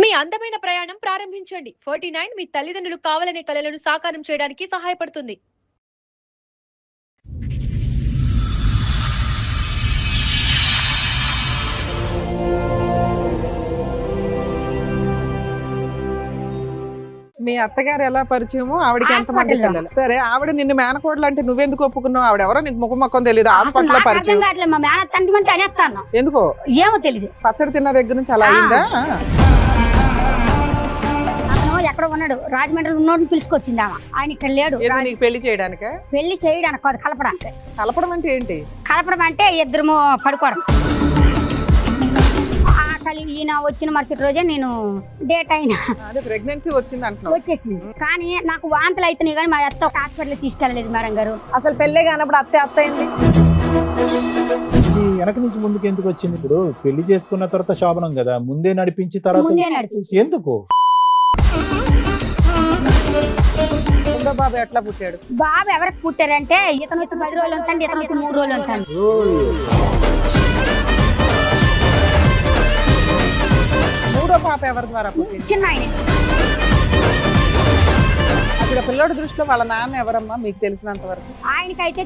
మీ అందమైన ప్రయాణం ప్రారంభించండి. 49 మీ తల్లిదండ్రులు కావాలనే కలలను సాకారం చేయడానికి సహాయపడుతుంది. మీ అత్తగారు ఎలా పరిచయమో ఆవిడకి ఎంతమంది పిల్లలు? సరే, ఆవిడ నిన్ను మేనకోడలు అంటే నువ్వెందుకు ఒప్పుకున్నావు? ఆవిడ ఎవరో నీకు ముఖం తెలియదు, హాస్పిటల్ లో పరిచయం. ఎందుకో ఏమో తెలియదు. పచ్చడి తిన్న దగ్గర నుంచి అలా అయిందా? ఎక్కడ ఉన్నాడు, రాజమండ్రి ఉన్నోడిని పిలుచుకొచ్చింది ఆమె. ఆయన ఇక్కడ లేడు. నీకు పెళ్లి చేయడానిక? పెళ్లి చేయడానికి కాదు, కలపడానికి. కలపడం అంటే ఏంటి? కలపడం అంటే ఇద్దరు పడుకోవడం. ఈయన వచ్చిన మరుసటి రోజే నేను డేట్ అయినా ప్రెగ్నెన్సీ వచ్చింది అంటున్నావు. వచ్చేసింది. కానీ నాకు వాంతులు అవుతున్నాయి, కానీ మా అత్త ఒక హాస్పిటల్ తీసుకెళ్ళలేదు మేడం గారు. అసలు పెళ్ళే కానప్పుడు అత్త అయింది. వెనక నుంచి ముందుకు ఎందుకు వచ్చింది? ఇప్పుడు పెళ్లి చేసుకున్న తర్వాత శోభనం కదా, ముందే నడిపించి తర్వాత ముందే నడిపించి ఎందుకు? బాబు ఎట్లా పుట్టాడు? బాబు ఎవరికి పుట్టారంటే ఇతను వచ్చి 10 రోజులు ఉంటాడు, ఇతను వచ్చి 3 రోజులు ఉంటాడు. మూడో పాప ఎవరి ద్వారా పుట్టింది? చిన్న ఆయన. అక్కడ పిల్లోడి దృష్టిలో వాళ్ళ నాన్న ఎవరమ్మా మీకు తెలిసినంత వరకు? ఆయనకైతే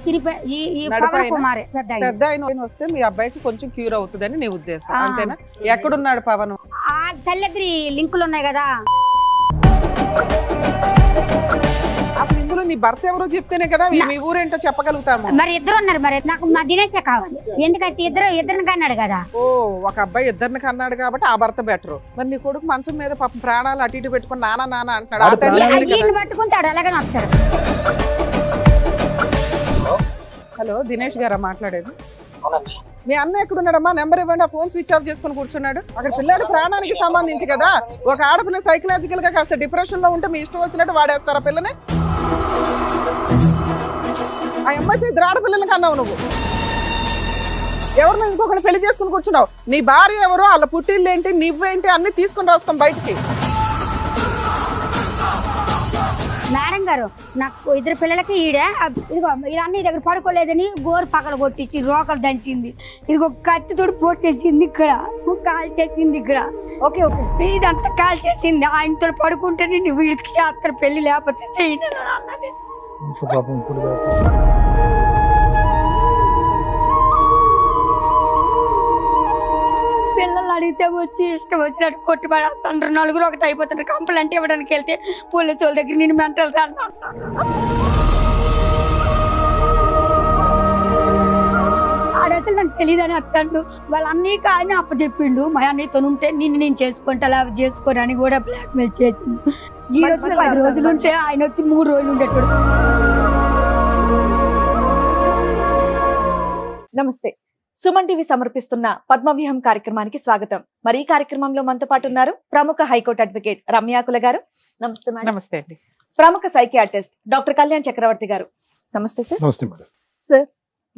పవన్ కుమార్ పెద్ద ఆయన వస్తే మీ అబ్బాయికి కొంచెం క్యూర్ అవుతుందని నీ ఉద్దేశం, అంతేనా? ఎక్కడున్నాడు పవన్? ఆ తల్లిద్దరి లింకులు ఉన్నాయి కదా. అప్పుడు ఇందులో నీ భర్త ఎవరో చెప్తేనే కదా మీ ఊరేంటో చెప్పగలుగుతాము. మరి ఇద్దరు ఉన్నారు, మరి నాకు మా దినేశే కావాలి. ఎందుకంటే ఇద్దరిని కన్నాడు కదా. ఓ, ఒక అబ్బాయి ఇద్దరిని కన్నాడు కాబట్టి ఆ భర్త బెటర్. మరి నీ కొడుకు మంచం మీద పాపం ప్రాణాలు అటు ఇటు పెట్టుకుని నాన్న అంటున్నాడు. ఈయన పట్టుకుంటాడు, అలాగే వస్తాడు. హలో, దినేష్ గారా మాట్లాడేది? మీ అన్న ఎక్కడున్నాడమ్మా? నెంబర్ ఇవ్వండి. ఆ ఫోన్ స్విచ్ ఆఫ్ చేసుకుని కూర్చున్నాడు. అక్కడ పిల్లాడి ప్రాణానికి సంబంధించి కదా. ఒక ఆడపిల్ల సైకలాజికల్ గా కాస్త డిప్రెషన్ లో ఉంటే మీ ఇష్టం వచ్చినట్టు వాడేస్తారా పిల్లని? ఆ అమ్మాయి ఇద్దరు ఆడపిల్లలకి అన్నావు నువ్వు. ఎవరిని ఇంకొకటి పెళ్లి చేసుకుని కూర్చున్నావు. నీ భార్య ఎవరు, వాళ్ళ పుట్టిల్లు ఏంటి, నువ్వేంటి అన్ని తీసుకుని వస్తాం బయటికి. మేడం గారు, నాకు ఇద్దరు పిల్లలకి ఇదిగో ఇవన్నీ దగ్గర పడుకోలేదని గోరు పక్కన కొట్టించి రోకలు దంచింది. ఇదిగో కత్తితోటి పోటు చేసింది, ఇక్కడ కాల్ చేసింది, ఇక్కడ ఓకే ఓకే ఇదంతా కాల్ చేసింది. ఆయనతో పడుకుంటేనే నువ్వు వీడికి చేస్తారు పెళ్లి, లేకపోతే చేయను అన్నది. పిల్లలు అడిగితే వచ్చి ఇష్టం వచ్చినట్టు కొట్టి పడేస్తుంటారు. నలుగురు ఒకటి అయిపోతుంటారు. కంప్లైంట్ ఇవ్వడానికి వెళ్తే పోలీసు వాళ్ళ దగ్గర నేను మెంటల్ ఆడైతే నాకు తెలియదని అత్తండు. వాళ్ళ అన్నయ్య కానీ అప్పచెప్పిండు. మా అన్నయ్యతో ఉంటే నేను చేసుకుంటా, అలా చేసుకోని అని కూడా బ్లాక్ మెయిల్ చేసిండు. ఈ రోజు 10 రోజులు ఉంటే ఆయన వచ్చి 3 రోజులు ఉండేటోడు. నమస్తే. సుమన్ టీవీ సమర్పిస్తున్న పద్మవ్యూహం కార్యక్రమానికి స్వాగతం. మరి ఈ కార్యక్రమంలో మనతో పాటు ఉన్నారు ప్రముఖ హైకోర్టు అడ్వకేట్ రమ్యాకుల గారు. నమస్తే మేడం. నమస్తే అండి. ప్రముఖ సైకియాట్రిస్ట్ డాక్టర్ కళ్యాణ్ చక్రవర్తి గారు. నమస్తే సార్. నమస్తే మేడం. సార్,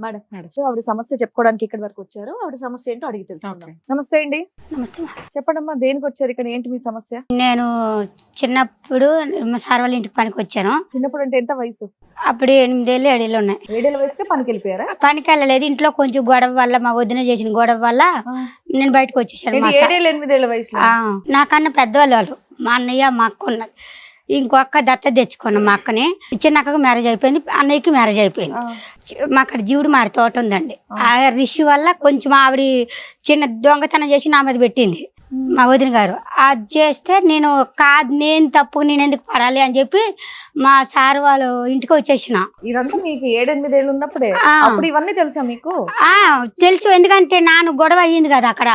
మేడం ఆవిడ సమస్య చెప్పుకోవడానికి ఇక్కడి వరకు వచ్చారు. ఆవిడ సమస్య ఏంటో అడిగి తెలుసుకుందాం. నమస్తే అండి. నమస్తే. చెప్పండమ్మా, దేనికి వచ్చారు ఇక్కడ? ఏంటి మీ సమస్య? నేను చిన్నప్పుడు మా సార్ వాళ్ళ ఇంటికి పనికి వచ్చాను. చిన్నప్పుడు అంటే ఎంత వయసు? అప్పుడు 8 ఏళ్ళు 7 ఏళ్ళు ఉన్నాయి. 7 ఏళ్ళ వయసు పనికి వెళ్ళిపోయారా? పనికి వెళ్ళలేదు. ఇంట్లో కొంచెం గొడవ వల్ల, మా వదిన చేసిన గొడవ వల్ల నేను బయటకు వచ్చేసాను. 7 ఏళ్ళు 8 ఏళ్ళ వయసు? నాకన్నా పెద్దవాళ్ళు వాళ్ళు, మా అన్నయ్య మా అక్క ఉన్నది. ఇంకో అక్క దత్త తెచ్చుకున్నాం. మా అక్కని చిన్న అక్కకి మ్యారేజ్ అయిపోయింది, అన్నయ్యకి మ్యారేజ్ అయిపోయింది. మా అక్కడ జీవుడు మారి తోట ఉందండి. ఆ రిషి వల్ల కొంచెం ఆవిడ చిన్న దొంగతనం చేసి నా మీద పెట్టింది మా వదిన గారు. అది చేస్తే నేను తప్పు, నేను ఎందుకు పడాలి అని చెప్పి మా సార్ వాళ్ళు ఇంటికి వచ్చేసిన. ఇదంతా మీకు 7 8 ఏళ్ళు ఉన్నప్పుడే? అప్పుడు ఇవన్నీ తెలుసా మీకు? తెలుసు, ఎందుకంటే నాన్న గొడవ అయ్యింది కదా అక్కడ.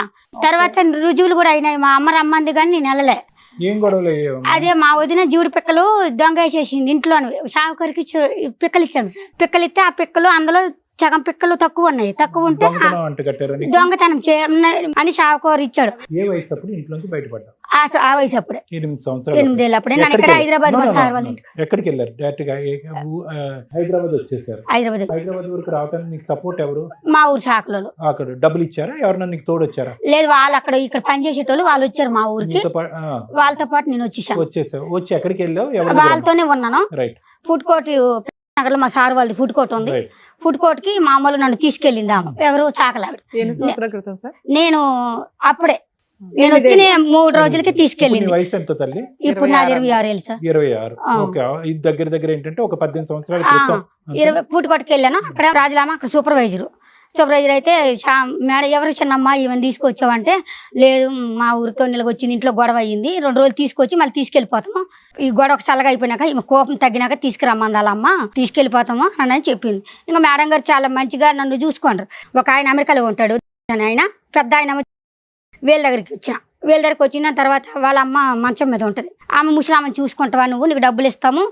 తర్వాత రుజువులు కూడా అయినాయి. మా అమ్మ రమ్మంది కానీ నేను వెళ్ళలే. అదే మా వదిన జీవుడు పిక్కలు దొంగ వేసేసింది ఇంట్లోనే. షావుకరికి పిక్కలు ఇచ్చాం సార్. పిక్కలు ఇస్తే ఆ పిక్కలు అందులో సగం పిక్కలు తక్కువ ఉన్నాయి. తక్కువ ఉంటే దొంగతనం అని షావుకూర ఇచ్చాడు. ఆ వయసు అప్పుడే 8 ఏళ్ళు అప్పుడే. నన్ను ఇక్కడ హైదరాబాద్ మా సార్ వాళ్ళ ఇంటికి. ఎక్కడికి వెళ్ళారు? డైరెక్ట్ గా హైదరాబాద్ వచ్చేసారు. హైదరాబాద్ వరకు రావడానికి నీకు సపోర్ట్ ఎవరు? మా ఊరు శాఖలో. అక్కడ డబ్బులు ఇచ్చారా? ఎవరన్నా నీకు తోడు వచ్చారా? లేదు, వాళ్ళు అక్కడ ఇక్కడ పనిచేసేటోళ్ళు వాళ్ళు వచ్చారు మా ఊరికి. వాళ్ళతో పాటు నేను వచ్చేసావు. వచ్చి ఎక్కడికి వెళ్ళావు? వాళ్ళతోనే ఉన్నాను. ఫుడ్ కోర్ట్ నగర్లో మా సార్ వాళ్ళది ఫుడ్ కోర్ట్ ఉంది. ఫుడ్ కోర్ట్ కి మామూలు నన్ను తీసుకెళ్ళింది ఆమె. ఎవరు చాకలావిడ. ఎన్ని సంవత్సరాల క్రితం సార్? నేను అప్పుడే నేను వచ్చిన 3 రోజులకి ఇప్పుడు నీ తీసుకెళ్ళింది. వయసు ఎంత తల్లి? ఇప్పుడు నా 26 ఏళ్ళు సార్. 26. ఆ. ఓకే, ఇది దగ్గర దగ్గర ఏంటంటే ఒక 18 సంవత్సరాల ఆ, క్రితం. 20 పూటకొట్టుకు వెళ్ళాను. అక్కడ రాజులామ అక్కడ సూపర్వైజర్ అయితే మేడం ఎవరు చిన్నమ్మ ఈవెన్ తీసుకొచ్చావంటే, లేదు మా ఊరితో నిలగొచ్చింది, ఇంట్లో గొడవ అయ్యింది, 2 రోజులు తీసుకొచ్చి మళ్ళీ తీసుకెళ్ళిపోతాము, ఈ గొడవ చల్లగా అయిపోయినాక ఈమె కోపం తగ్గినాక తీసుకురమ్మందాలమ్మ, తీసుకెళ్ళిపోతాము అని చెప్పింది. ఇంకా మేడం గారు చాలా మంచిగా నన్ను చూసుకుంటారు. ఒక ఆయన అమెరికాలో ఉంటాడు, ఆయన పెద్ద ఆయన వీళ్ళ దగ్గరికి వచ్చిన తర్వాత వాళ్ళ అమ్మ మంచం మీద ఉంటుంది. ఆమె ముసలామని చూసుకుంటావా నువ్వు, నీకు డబ్బులు ఇస్తాము,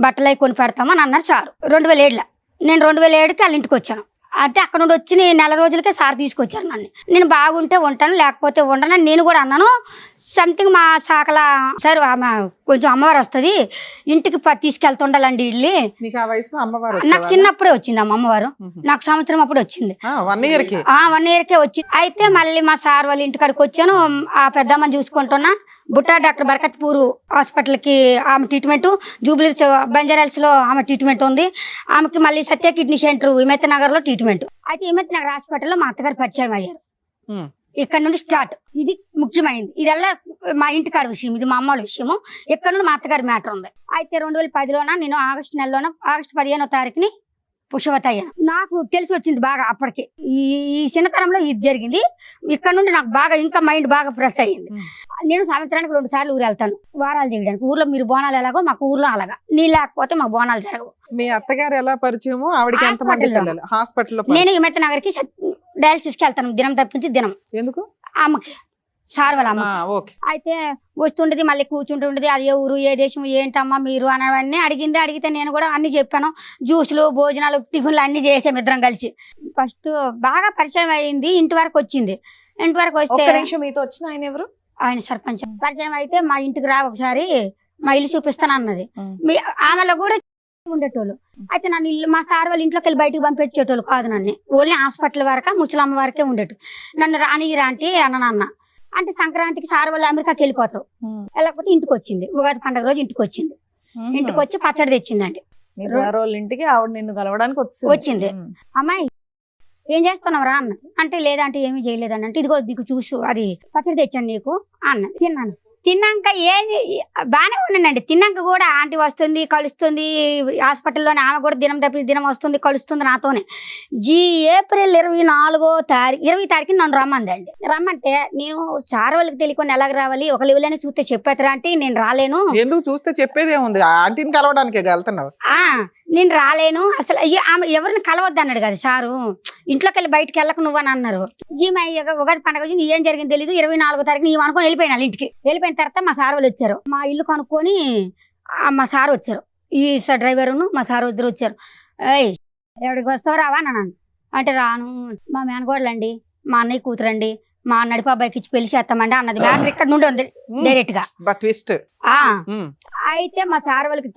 బట్టలు అవి కొని పెడతాము అని అన్నారు సార్. 2007 నేను 2007కి వాళ్ళ ఇంటికి వచ్చాను. అంటే అక్కడ నుండి వచ్చి 4 రోజులకే సార్ తీసుకొచ్చారు నన్ను. నేను బాగుంటే ఉంటాను, లేకపోతే ఉండను నేను కూడా అన్నాను. సంథింగ్ మా శాఖల సార్ ఆమె కొంచెం అమ్మవారు వస్తుంది, ఇంటికి తీసుకెళ్తుండాలండి ఇల్లు. నీకు ఆ వయసులో అమ్మవారు నాకు చిన్నప్పుడే వచ్చింది అమ్మవారు, నాకు సంవత్సరం అప్పుడు వచ్చింది. 1 year కి 1 yearకే వచ్చింది. అయితే మళ్ళీ మా సార్ వాళ్ళ ఇంటికాడికి వచ్చాను. ఆ పెద్దమ్మని చూసుకుంటున్నా. బుట్టా డాక్టర్ బరకత్పూర్ హాస్పిటల్కి ఆమె ట్రీట్మెంట్, జూబ్లీ బంజారాల్స్ లో ఆమె ట్రీట్మెంట్ ఉంది. ఆమెకి మళ్ళీ సత్య కిడ్నీ సెంటర్ హిమత్ నగర్ లో ట్రీట్మెంట్. అయితే హిమత్ నగర్ హాస్పిటల్లో మా అత్తగారు పరిచయం అయ్యారు. ఇక్కడ నుండి స్టార్ట్. ఇది ముఖ్యమైనది. ఇదల్లా మా ఇంటికాడ విషయం, ఇది మా అమ్మల విషయము. ఇక్కడ నుండి మా అత్తగారి మ్యాటర్ ఉంది. అయితే 2010లోన నేను ఆగస్టు నెలలోన ఆగస్టు 15వ తారీఖుని పుష్పవతి అయ్యాను. నాకు తెలిసి వచ్చింది బాగా అప్పటికి. ఈ చిన్నతనంలో ఇది జరిగింది. ఇక్కడ నుండి నాకు బాగా ఇంకా మైండ్ బాగా ఫ్రెష్ అయ్యింది. నేను సంవత్సరానికి 2 సార్లు ఊరు వెళ్తాను వారాలు చేయడానికి. ఊర్లో మీరు బోనాలు ఎలాగో మాకు ఊర్లో అలాగా, నీ లేకపోతే మా బోనాలు జరగవు. మీ అత్తగారు ఎలా పరిచయమో ఆవిడకి ఎంతమంది పిల్లలు? హాస్పిటల్లో నేను హిమత్ నగర్కి డయాలసిస్కి వెళ్తాను దినం తప్పించి దినం. ఎందుకు? అమ్మకి, సార్ వాళ్ళ అమ్మ. ఓకే. అయితే వస్తుండేది, మళ్ళీ కూర్చుంటుండేది. అది ఏ ఊరు ఏ దేశం ఏంటమ్మా మీరు అనవన్నీ అడిగితే నేను కూడా అన్ని చెప్పాను. జ్యూసులు భోజనాలు టిఫిన్లు అన్ని చేసాం ఇద్దరం కలిసి. ఫస్ట్ బాగా పరిచయం అయింది. ఇంటి వరకు వచ్చింది. ఇంటి వరకు వస్తే మీతో వచ్చిన ఆయన ఎవరు? ఆయన సర్పంచ్. పరిచయం అయితే మా ఇంటికి రా ఒకసారి, మా ఇల్లు చూపిస్తాను అన్నది. ఆమెలో కూడా ఉండేటోళ్ళు. అయితే నన్ను మా సార్ వాళ్ళ ఇంట్లోకి వెళ్ళి బయటకు పంపించేటోళ్ళు కాదు. నన్ను ఓన్లీ హాస్పిటల్ వరకు ముసలమ్మ వరకే ఉండేటు. నన్ను రానిరా అంటే అన్న అంటే సంక్రాంతికి సార్ వాళ్ళు అమెరికాకి వెళ్ళిపోతారు. వెళ్ళకపోతే ఇంటికి వచ్చింది. ఉగాది పండుగ రోజు ఇంటికి వచ్చింది. ఇంటికి వచ్చి పచ్చడి తెచ్చిందండి. ఇంటికి ఆవిడ నిన్ను కలవడానికి వచ్చింది. అమ్మాయి ఏం చేస్తున్నావు రా అన్నది. అంటే లేదంటే ఏమీ చేయలేదని. అంటే ఇదిగో నీకు చూసు అది పచ్చడి తెచ్చాను నీకు అన్నది. తిన్నాను. తిన్నాక బాగానే ఉన్నానండి. తిన్నాక కూడా ఆంటీ వస్తుంది కలుస్తుంది హాస్పిటల్లోనే. ఆమె కూడా దినం తప్పి దినం వస్తుంది కలుస్తుంది నాతోనే. ఏప్రిల్ 24వ తారీఖు 20వ తారీఖు నన్ను రమ్మందండి. రమ్మంటే నేను సార్ వాళ్ళకి తెలియకుండా ఎలాగ రావాలి, ఒక లెవెల్లోనే చూస్తే చెప్పేతరా అంటే నేను రాలేను. ఎందుకు చూస్తే చెప్పేదే ఉంది, ఆంటీని కలవడానికి వెళ్తున్నావు. నేను రాలేను అసలు. ఆమె ఎవరిని కలవద్దు అన్నాడు కదా సారు. ఇంట్లోకి వెళ్ళి బయటకు వెళ్ళక నువ్వు అని అన్నారు. ఈమె ఉగాది పండుగ వచ్చి ఏం జరిగింది తెలియదు. 24వ తారీఖు నీవు అనుకుని వెళ్ళిపోయినా ఇంటికి. వెళ్ళిపోయిన తర్వాత మా సార్ వాళ్ళు వచ్చారు. మా ఇల్లు కనుక్కొని మా సార్ వచ్చారు. ఈ డ్రైవరును మా సార్ ఇద్దరు వచ్చారు. ఎవరికి వస్తావు రావా అని అన్నాను. అంటే రాను, మా మేనగోడలండి, మా అన్నయ్య కూతురండి, మా నడిపా అబ్బాయికి ఇచ్చి పెళ్లి చేస్తామండి అన్నది. మ్యాటర్ ఇక్కడ నుండి ఉంది డైరెక్ట్ గా. అయితే మా సార్ వాళ్ళకి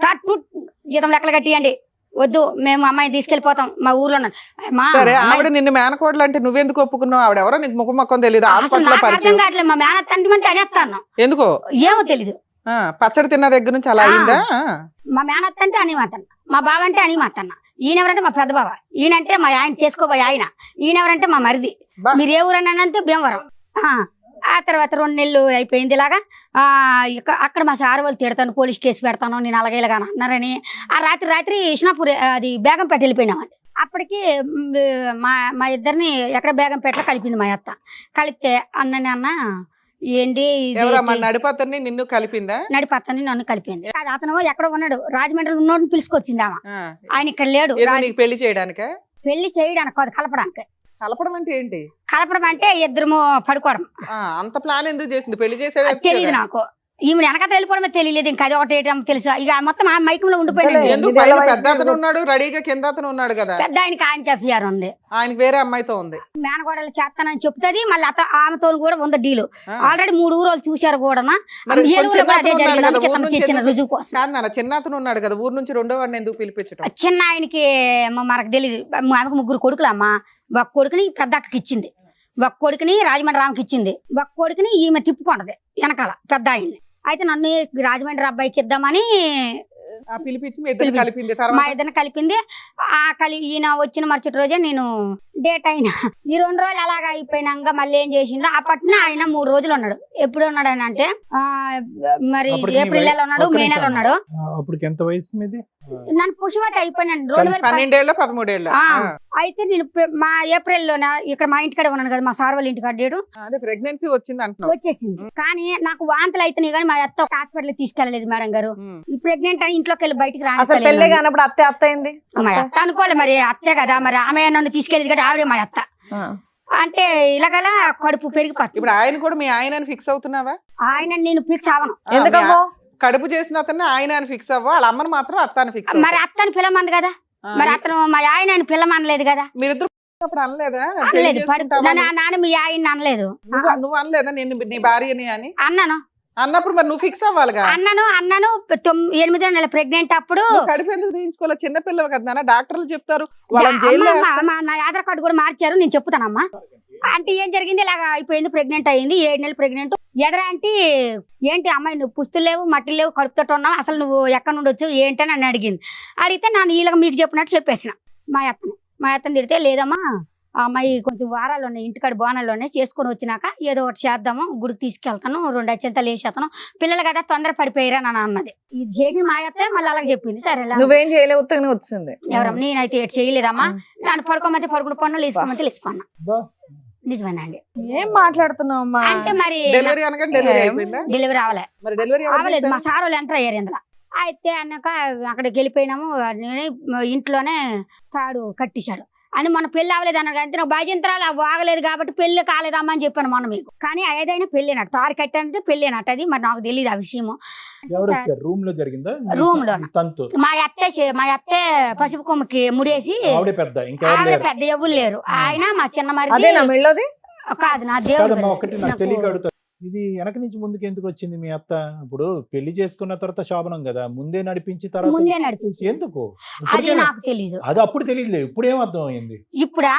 జీతం లెక్కలు కట్టియండి, వద్దు మేము అమ్మాయిని తీసుకెళ్లిపోతాం మా ఊర్లో. సరే, ఆవిడ నిన్ను మేనకోడలు అంటే నువ్వెందుకు ఒప్పుకున్నావు? ఆవిడ ఎవరో నీకు ముఖం మొక్కం తెలియదు. అర్థం కావట్లేదు. మా మేన తండ్రి మంది అనేస్తాను. ఎందుకో ఏమో తెలీదు. పచ్చడి తిన్న దగ్గర నుంచి అలా అయిందా? మా మేనత్త అంటే అని మాతన్న, మా బావ అంటే అని మాతన్న. ఈయన ఎవరంటే మా పెద్ద బావ, ఈయనంటే మా ఆయన చేసుకోబోయే ఆయన. ఈయన ఎవరంటే మా మరిది. మీరు ఏ ఊరనంటే భీమవరం. ఆ తర్వాత 2 నెలలు అయిపోయింది ఇలాగా. అక్కడ మా సార్ వాళ్ళు తిడతాను, పోలీస్ కేసు పెడతాను, నేను అలాగేలాగా అన్నారని. ఆ రాత్రి ఇష్నాపూర్ అది బేగంపేట వెళ్ళిపోయినామండి. అప్పటికి మా ఇద్దరిని ఎక్కడ బేగంపేటలో కలిపింది మా అత్త. కలిపితే అన్న ఏంటి నడిపత్తని నిన్ను కలిపిందా? నడిపత్తని నన్ను కలిపింది. అది అతను ఎక్కడ ఉన్నాడు, రాజమండ్రిలో ఉన్నోడిని పిలుచుకొచ్చింది ఆమె. ఆయన ఇక్కడ లేడు. పెళ్లి చేయడానికి కాదు, కలపడానికి. కలపడం అంటే ఏంటి? కలపడం అంటే ఇద్దరు పడుకోవడం. అంత ప్లాన్ ఎందుకు చేసింది? పెళ్లి చేసేది తెలియదు నాకు. ఈమె వెనకాల వెళ్ళిపోవడమే తెలియలేదు. ఇంకా అది ఒకటి తెలుసు. ఇక మొత్తం ఆ మైకంలో ఉండిపోయింది. పెద్ద అతను ఉన్నాడు రెడీగా, కింద అతను ఉన్నాడు కదా. పెద్ద ఆయనకి ఎఫ్ఐఆర్ ఉంది, ఆయనకి వేరే అమ్మాయితో ఉంది. మేనగోడలు చేస్తానని చెప్తుంది. మళ్ళీ ఆమెతో కూడా ఉంది డీలు. ఆల్రెడీ 3 ఊరోళ్ళు చూశారు కూడా. రుజువు కోసం. చిన్న అతను ఉన్నాడు కదా ఊరు నుంచి, 2వ వాడిని ఎందుకు పిలిపించడం? చిన్న ఆయనకి మనకు తెలియదు. ఆమెకు 3 కొడుకులు అమ్మ. ఒక కొడుకుని పెద్ద అక్కకి ఇచ్చింది, ఒక కొడుకుని రాజమండ్రి రామకి ఇచ్చింది, ఒక కొడుకుని ఈమె తిప్పుకుంటది వెనకాల పెద్ద ఆయన్ని. అయితే నన్ను రాజమండ్రి అబ్బాయికి ఇద్దామని పిలిపించి మా ఇద్దరిని కలిపింది. ఈయన వచ్చిన మరుసటి రోజే నేను డేట్ అయినా ఈ 2 రోజులు అలాగా అయిపోయినాక మళ్ళీ ఏం చేసిండు అప్పట్లో ఆయన 3 రోజులు ఉన్నాడు. ఎప్పుడు ఉన్నాడు అని అంటే మరి అప్పటికి ఏప్రిల్ నెల ఉన్నాడు, ఒక్క మే నెల నిమిషం. ఉన్నాడు. అప్పటికి ఎంత వయసు మీది? నన్ను పుష్పవతి అయిపోయినాను 2010. 12 ఏళ్ళ 13 ఏళ్ళ అయితే నేను మా ఏప్రిల్ లోన ఇక్కడ మా ఇంటికాడ ఉన్నాను కదా, మా సార్ వాళ్ళ ఇంటికాడ డేటు అదే ప్రెగ్నెన్సీ వచ్చింది అంటున్నావు. వచ్చేసింది. కానీ నాకు వాంతులు అయితేనే కానీ మా అత్త హాస్పిటల్ తీసుకెళ్ళలేదు మేడం గారు. ఈ ప్రెగ్నెంట్ అని ఇంట్లోకి వెళ్ళి బయటికి అసలు పెళ్లి రాని కానప్పుడు అత్త అయింది. మా అత్త అనుకోలే, మరి అత్తే కదా, మరి ఆమె నన్ను తీసుకెళ్ళేది కదా, ఆవిడే మా అత్త. అంటే ఇలాగలా కడుపు పెరిగిపోతుంది. ఇప్పుడు ఆయన కూడా మీ ఆయన ఫిక్స్ అవుతున్నావా? ఆయన నేను ఫిక్స్ అవను. ఎందుకమ్మో? కడుపు చేసిన అతన్ని ఆయన అని ఫిక్స్ అవ్వ, వాళ్ళ అమ్మని మాత్రం అత్తాన్ని ఫిక్స్ మరి అత్తని పిల్లమంది కదా, మరి అతను మా ఆయన ఆయన పిల్లమనలేదు కదా. మీరిద్దరు అప్పుడు అనలేదా? అనలేదు, నాన్న మీ ఆయన అనలేదు. నువ్వు అనలేదా నేను నీ భార్యని అని? అన్నాను. అన్నప్పుడు మరి నువ్వు ఫిక్స్ అవ్వాలిగా. అన్నాను 8 నెలల ప్రెగ్నెంట్ అప్పుడు. కడుపు ఎందుకు తీయించుకోవాలి? చిన్న పిల్లవి కదా నాన్న, డాక్టర్లు చెప్తారు వాళ్ళని జైల్లో నా ఆధార్ కార్డు కూడా మార్చారు, నేను చెప్తానమ్మా. అంటే ఏం జరిగింది, ఇలాగ అయిపోయింది, ప్రెగ్నెంట్ అయింది, 7 నెలలు ప్రెగ్నెంట్. ఎదరా అంటే ఏంటి అమ్మాయి నువ్వు పుస్తులు లేవు, మట్టి లేవు, కడుపుతో ఉన్నావు, అసలు నువ్వు ఎక్కడి నుండి వచ్చావు ఏంటని నన్ను అడిగింది. అడిగితే నేను ఇలాగ మీకు చెప్పినట్టు చెప్పేసిన మా అత్తని తిడితే, లేదమ్మా ఆ అమ్మాయి కొంచెం వారాలు ఉన్నాయి, ఇంటికాడ బోనాలు ఉన్నాయి, చేసుకొని వచ్చినాక ఏదో ఒకటి చేద్దాము, గుడికి తీసుకెళ్తాను, 2 అత్యంతలు వేసేస్తాను, పిల్లలు కదా తొందర పడిపోయారా అని అన్నది. ఇది చేసి మా అత్త మళ్ళీ అలాగే చెప్పింది. సరే నువ్వేం చేయలేవు, ఉత్తగానే వచ్చింది. ఎవరమ్మా నేనైతే చేయలేదమ్మా, నన్ను పడుకోమంటే పడుకుని పన్ను, లేసుకోమంటే లేసుకున్నా. నిజమేనండి. ఏం మాట్లాడుతున్నావు అమ్మా? అంటే మరి డెలివరీ అనగా డెలివరీ అయిపోయిందా? డెలివరీ అవ్వలే, మరి డెలివరీ అవ్వలేదు. మా సార్ వాళ్ళు ఎంటర్ అయ్యారు ఇందులో. అయితే అన్నాక అక్కడికి వెళ్ళిపోయినాము. ఇంట్లోనే తాడు కట్టేశాడు అని మొన్న పెళ్లి అవ్వలేదు అన్నారు. అంటే నాకు భజంత్రాలు ఆగలేదు కాబట్టి పెళ్లి కాలేదమ్మా అని చెప్పాను మొన్న మీకు. కానీ ఏదైనా పెళ్ళినట్టు తాడు కట్టానంటే పెళ్ళినట్టు, అది మరి నాకు తెలియదు ఆ విషయము. రూమ్ లో జరిగిందా? రూమ్ లో తంతు మా అత్తే పసుపు కొమ్మకి ముడేసి, ఆవిడ పెద్ద, ఇంకా ఆవిడ పెద్ద ఎవరు లేరు. ఆయన మా చిన్న మరి అదేనా మెళ్ళోది? కాదు నా దేవుడు. ఒకటి నాకు తెలియక అడుగుతా, ఇది వెనక నుంచి ముందుకు ఎందుకు వచ్చింది మీ అత్త? ఇప్పుడు పెళ్లి చేసుకున్న తర్వాత శోభనం కదా, ముందే నడిపించి తర్వాత ముందే నడిపించి ఎందుకు? అది నాకు తెలియదు. అది అప్పుడు తెలియదులే, ఇప్పుడు ఏం అర్థం అయింది? ఇప్పుడా